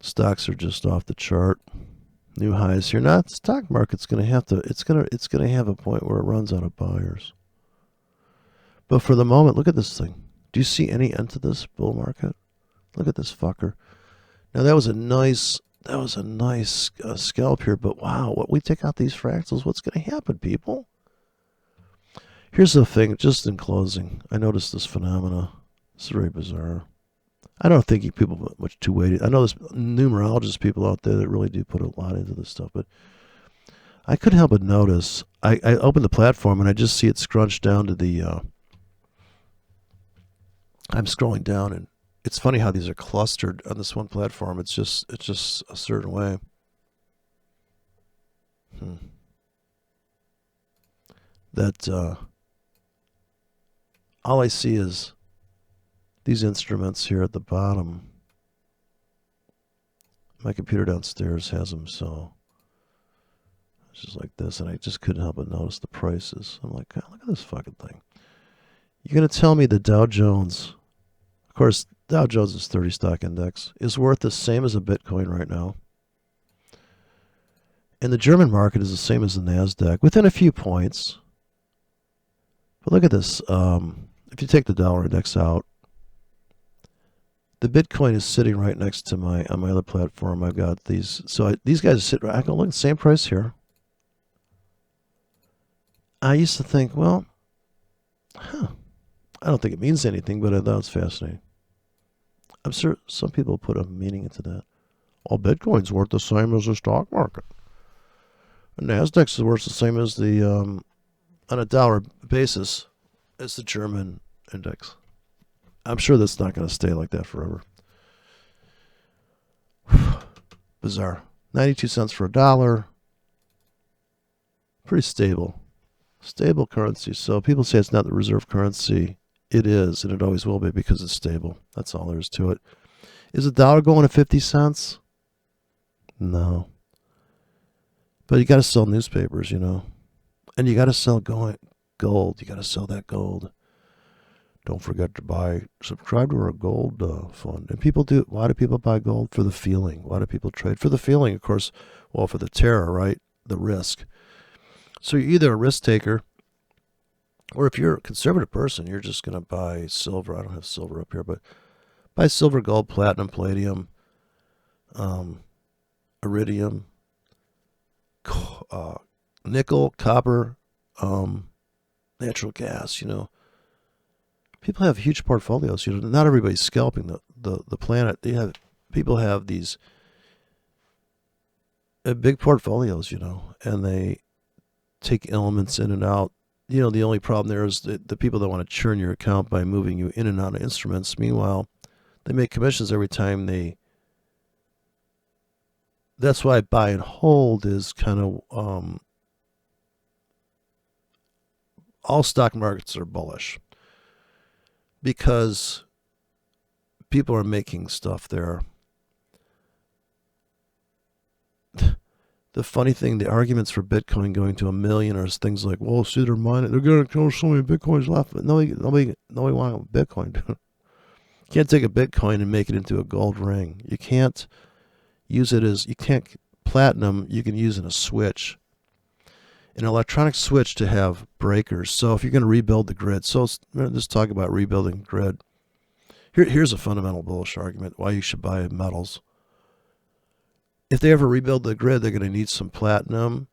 Stocks are just off the chart. New highs here. Not stock market's going to have to. It's going to have a point where it runs out of buyers. But for the moment, look at this thing. Do you see any end to this bull market? Look at this fucker. Now that was a nice scalp here. But wow, what we take out these fractals, what's going to happen, people? Here's the thing. Just in closing, I noticed this phenomena. It's very bizarre. I don't think people put much too weighted. I know there's numerologist people out there that really do put a lot into this stuff, but I couldn't help but notice. I opened the platform and I just see it scrunched down to the. I'm scrolling down and it's funny how these are clustered on this one platform. It's just a certain way. That all I see is these instruments here at the bottom. My computer downstairs has them, so it's just like this, and I just couldn't help but notice the prices. I'm like, God, look at this fucking thing. You're going to tell me the Dow Jones, of course, Dow Jones is 30 stock index, is worth the same as a Bitcoin right now. And the German market is the same as the NASDAQ, within a few points. But look at this. If you take the dollar index out, the Bitcoin is sitting right next to on my other platform. I've got these. So these guys sit. I can look at the same price here. I used to think, well, I don't think it means anything, but I thought it's fascinating. I'm sure some people put a meaning into that. Well, Bitcoin's worth the same as the stock market. The Nasdaq's worth the same as the on a dollar basis as the German index. I'm sure that's not going to stay like that forever. Bizarre. 92 cents for a dollar. Pretty stable. Stable currency. So people say it's not the reserve currency. It is, and it always will be because it's stable. That's all there is to it. Is a dollar going to 50 cents? No. But you got to sell newspapers, you know. And you got to sell gold. You got to sell that gold. Don't forget to subscribe to our gold fund. And people do. Why do people buy gold? For the feeling. Why do people trade? For the feeling, of course. Well, for the terror, right? The risk. So you're either a risk taker, or if you're a conservative person, you're just going to buy silver. I don't have silver up here, but buy silver, gold, platinum, palladium, iridium, nickel, copper, natural gas, you know. People have huge portfolios. You know, not everybody's scalping the planet. People have these big portfolios, you know, and they take elements in and out. You know, the only problem there is the people that want to churn your account by moving you in and out of instruments. Meanwhile, they make commissions every time that's why buy and hold is kind of, all stock markets are bullish because people are making stuff there. The funny thing, the arguments for Bitcoin going to 1 million are things like, well, see, they're mining. They're going to kill so many Bitcoins left. But nobody wants Bitcoin. You can't take a Bitcoin and make it into a gold ring. You can't use it as, you can't, platinum, you can use in a switch. An electronic switch to have breakers. So if you're going to rebuild the grid, so let's talk about rebuilding grid. Here's a fundamental bullish argument why you should buy metals. If they ever rebuild the grid, they're going to need some platinum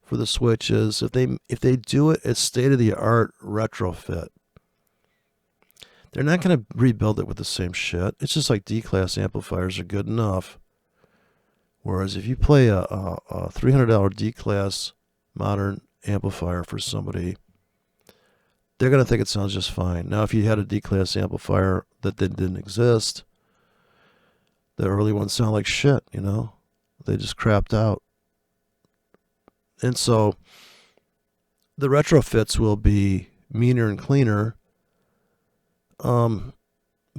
for the switches. If they do it as state-of-the-art retrofit, they're not going to rebuild it with the same shit. It's just like D-class amplifiers are good enough. Whereas if you play a $300 D-class modern amplifier for somebody, they're going to think it sounds just fine. Now, if you had a D-class amplifier that didn't exist, the early ones sound like shit, you know? They just crapped out. And so the retrofits will be meaner and cleaner. But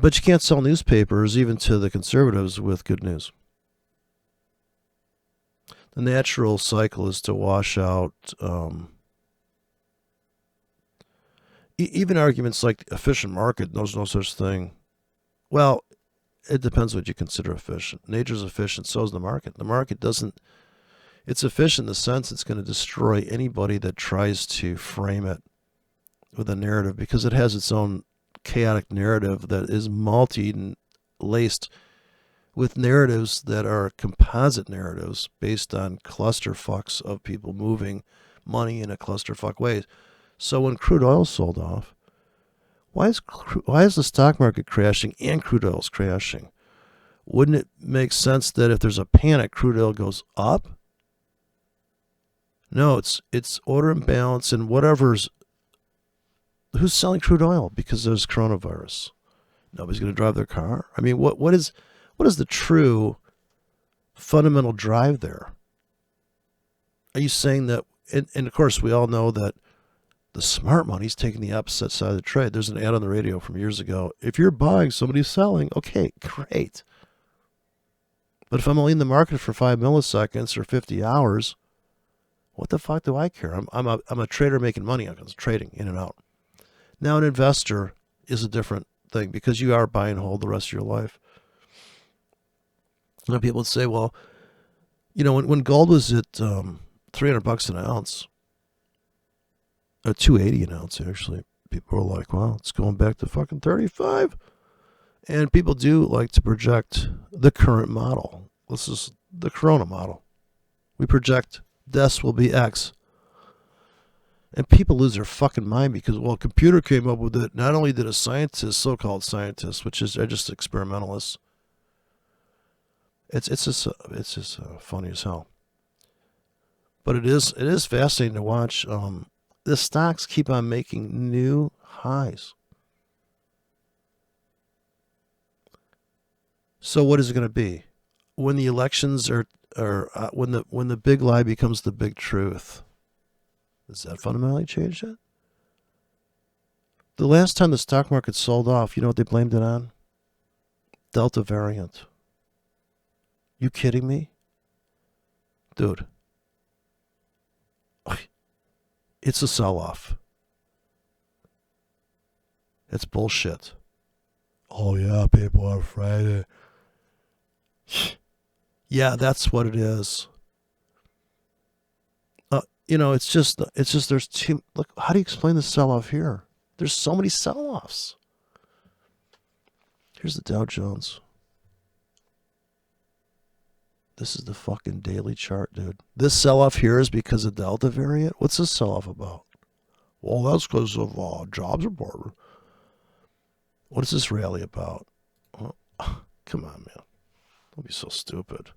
you can't sell newspapers even to the conservatives with good news. The natural cycle is to wash out even arguments like efficient market. There's no such thing. Well, it depends what you consider efficient. Nature's efficient, so is the market. The market doesn't. It's efficient in the sense it's going to destroy anybody that tries to frame it with a narrative because it has its own chaotic narrative that is multi-laced with narratives that are composite narratives based on clusterfucks of people moving money in a clusterfuck way. So when crude oil sold off, why is the stock market crashing and crude oil's crashing? Wouldn't it make sense that if there's a panic, crude oil goes up? No, it's order and balance and whatever's. Who's selling crude oil because there's coronavirus? Nobody's going to drive their car. I mean, what is the true fundamental drive there? Are you saying that? And of course, we all know that the smart money's taking the opposite side of the trade. There's an ad on the radio from years ago. If you're buying, somebody's selling. Okay, great. But if I'm only in the market for 5 milliseconds or 50 hours, what the fuck do I care? I'm a trader making money. I'm trading in and out. Now, an investor is a different thing because you are buy and hold the rest of your life. And people would say, well, you know, when gold was at $300 an ounce, or $280 an ounce, actually, people were like, wow, it's going back to fucking 35. And people do like to project the current model. This is the Corona model. We project deaths will be X. And people lose their fucking mind because, well, a computer came up with it. Not only did a scientist, so-called scientists, they're just experimentalists. It's just funny as hell. But it is fascinating to watch. The stocks keep on making new highs. So what is it going to be when the elections are when the big lie becomes the big truth? Does that fundamentally change it? The last time the stock market sold off, you know what they blamed it on? Delta variant. You kidding me? Dude. It's a sell-off. It's bullshit. Oh yeah, people are afraid. Yeah, that's what it is. It's just there's too. Look, how do you explain the sell-off here? There's so many sell-offs. Here's the Dow Jones. This is the fucking daily chart, dude. This sell-off here is because of Delta variant. What's this sell-off about? Well, that's because of jobs report. What is this rally about? Oh, come on, man. Don't be so stupid.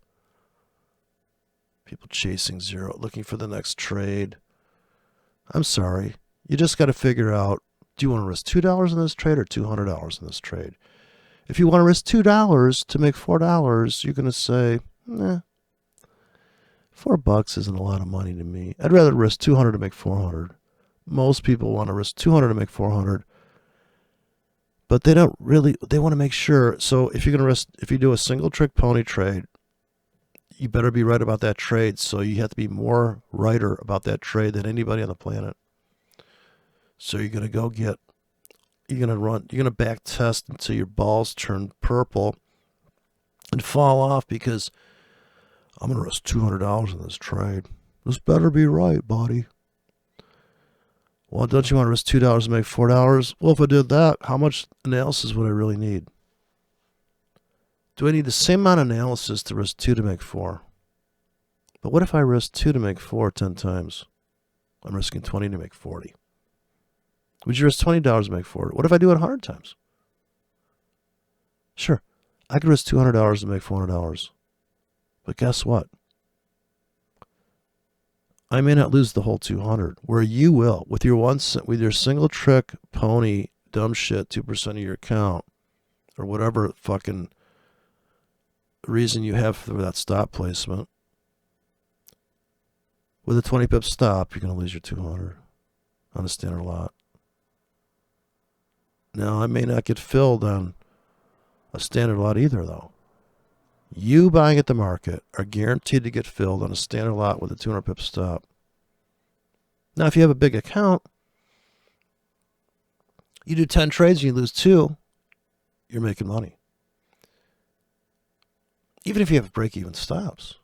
People chasing zero, looking for the next trade. I'm sorry. You just got to figure out, do you want to risk $2 in this trade or $200 in this trade? If you want to risk $2 to make $4, you're going to say, nah, $4 isn't a lot of money to me. I'd rather risk 200 to make 400. Most people want to risk 200 to make 400, but they don't really. They want to make sure. So if you do a single trick pony trade, you better be right about that trade. So you have to be more righter about that trade than anybody on the planet. So you're gonna you're gonna back test until your balls turn purple and fall off because I'm gonna risk $200 in this trade. This better be right, buddy. Well, don't you want to risk $2 to make $4? Well, if I did that, how much analysis would I really need? Do I need the same amount of analysis to risk 2 to make 4? But what if I risk 2 to make 4 10 times? I'm risking 20 to make 40. Would you risk $20 to make 40? What if I do it 100 times? Sure, I could risk $200 to make $400. But guess what? I may not lose the whole 200, where you will with your single trick pony dumb shit 2% of your account or whatever fucking reason you have for that stop placement. With a 20 pip stop, you're going to lose your 200 on a standard lot. Now, I may not get filled on a standard lot either, though. You buying at the market are guaranteed to get filled on a standard lot with a 200 pip stop. Now, if you have a big account, you do 10 trades and you lose 2, you're making money. Even if you have break-even stops.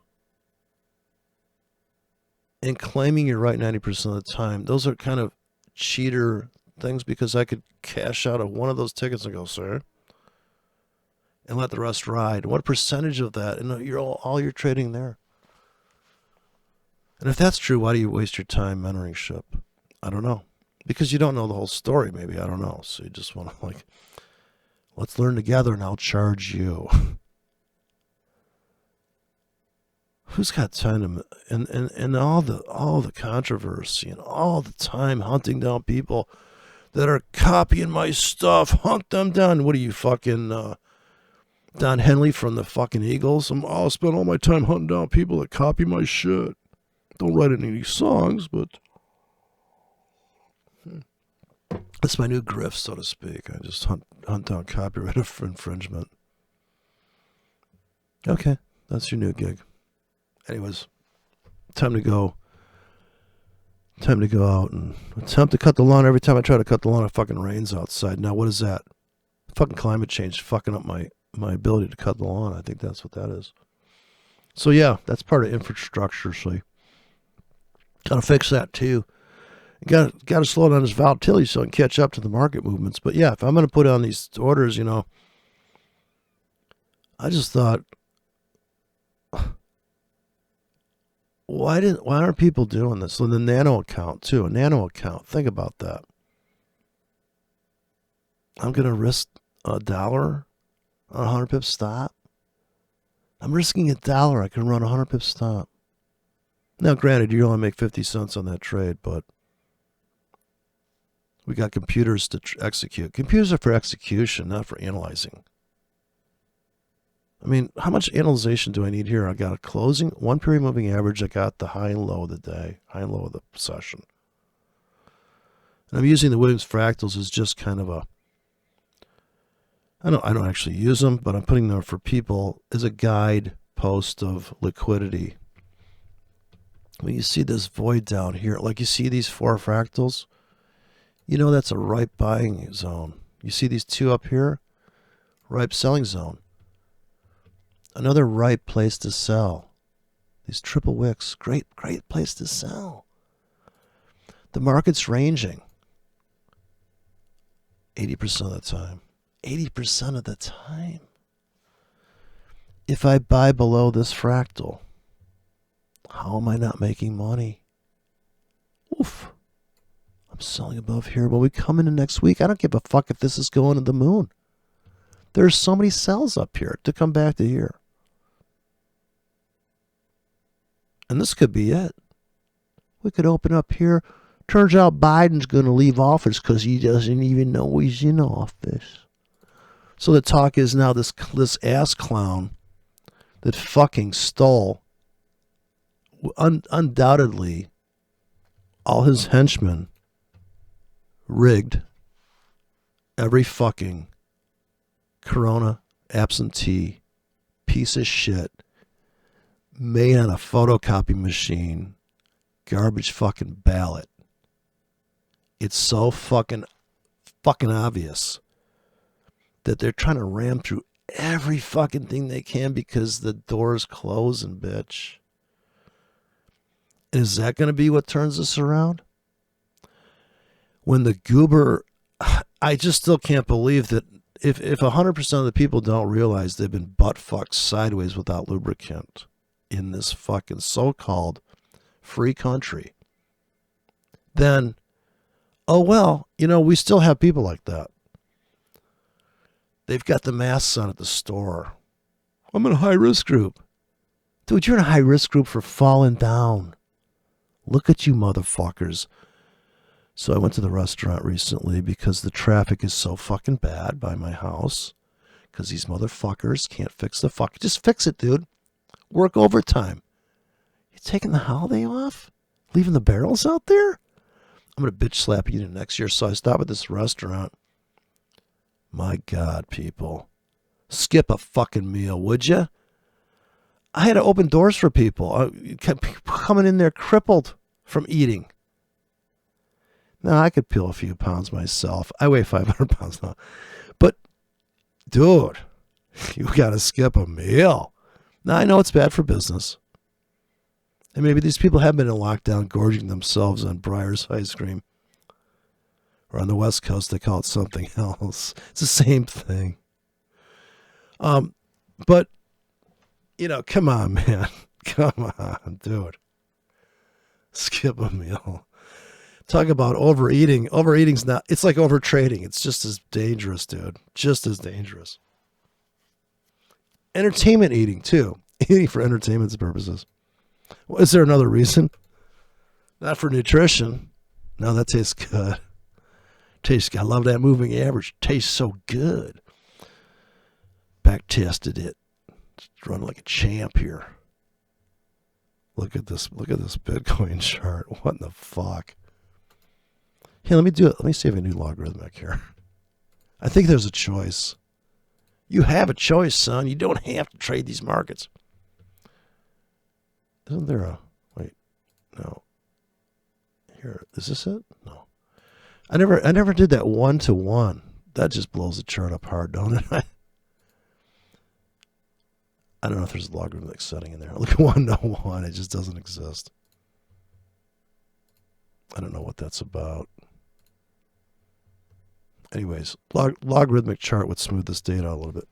And claiming you're right 90% of the time, those are kind of cheater things because I could cash out of one of those tickets and go, sir, and let the rest ride. What percentage of that? And you're all you're trading there. And if that's true, why do you waste your time mentoring ship? I don't know. Because you don't know the whole story, maybe. I don't know. So you just want to let's learn together and I'll charge you. Who's got time to and all the controversy and all the time hunting down people that are copying my stuff? Hunt them down. What are you, fucking Don Henley from the fucking Eagles? I'll spend all my time hunting down people that copy my shit. Don't write any songs, but that's my new grift, so to speak. I just hunt down copyright infringement. Okay, that's your new gig. Anyways, time to go out and attempt to cut the lawn. Every time I try to cut the lawn, it fucking rains outside. Now, what is that? Fucking climate change fucking up my ability to cut the lawn. I think that's what that is. So, yeah, that's part of infrastructure. So, you got to fix that, too. You got to slow down this volatility so I can catch up to the market movements. But, yeah, if I'm going to put on these orders, I just thought, why aren't people doing this? So the nano account, too. A nano account. Think about that. I'm going to risk $1 on a 100 pip stop. I'm risking $1. I can run a 100 pip stop. Now, granted, you only make 50 cents on that trade, but we got computers to execute. Computers are for execution, not for analyzing. I mean, how much analyzation do I need here? I got a closing, 1 period moving average. I got the high and low of the day, high and low of the session. And I'm using the Williams fractals as just kind of a, I don't actually use them, but I'm putting them for people as a guide post of liquidity. When you see this void down here, like you see these 4 fractals, you know that's a ripe buying zone. You see these 2 up here, ripe selling zone. Another ripe place to sell. These triple wicks, great place to sell. The market's ranging 80% of the time. 80% of the time. If I buy below this fractal, how am I not making money? Oof. I'm selling above here. When we come into next week, I don't give a fuck if this is going to the moon. There's so many sells up here to come back to here. And this could be it. We could open up here. Turns out Biden's going to leave office because he doesn't even know he's in office. So the talk is now this ass clown that fucking stole, undoubtedly, all his henchmen rigged every fucking Corona absentee piece of shit made on a photocopy machine, garbage fucking ballot. It's so fucking obvious that they're trying to ram through every fucking thing they can because the door's closing, bitch. And is that going to be what turns us around? When the goober, I just still can't believe that if 100% of the people don't realize they've been butt fucked sideways without lubricant in this fucking so-called free country, then, oh well, we still have people like that. They've got the masks on at the store. I'm in a high-risk group. Dude, you're in a high-risk group for falling down. Look at you motherfuckers. So I went to the restaurant recently because the traffic is so fucking bad by my house because these motherfuckers can't fix the fuck. Just fix it, dude. Work overtime. You taking the holiday off? Leaving the barrels out there? I'm going to bitch slap you next year. So I stopped at this restaurant. My God, people. Skip a fucking meal, would you? I had to open doors for people. Coming in there crippled from eating. Now, I could peel a few pounds myself. I weigh 500 pounds now. But, dude, you got to skip a meal. Now, I know it's bad for business. And maybe these people have been in lockdown gorging themselves on Breyer's ice cream. Or on the West Coast, they call it something else. It's the same thing. But, come on, man. Come on, dude. Skip a meal. Talk about overeating. Overeating's not, it's like overtrading. It's just as dangerous, dude. Just as dangerous. Entertainment eating, too. Eating for entertainment purposes. Well, is there another reason? Not for nutrition. No, that tastes good. I love that moving average. Tastes so good. Back tested it. It's running like a champ here. Look at this Bitcoin chart. What in the fuck? Hey, let me do it. Let me see if I can do logarithmic here. I think there's a choice. You have a choice, son. You don't have to trade these markets. Isn't there a... Wait. No. Here. Is this it? No. I never did that 1-to-1. That just blows the chart up hard, don't it? I don't know if there's a logarithmic setting in there. Look at 1-to-1. It just doesn't exist. I don't know what that's about. Anyways, logarithmic chart would smooth this data out a little bit.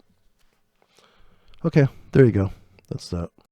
Okay, there you go. That's that.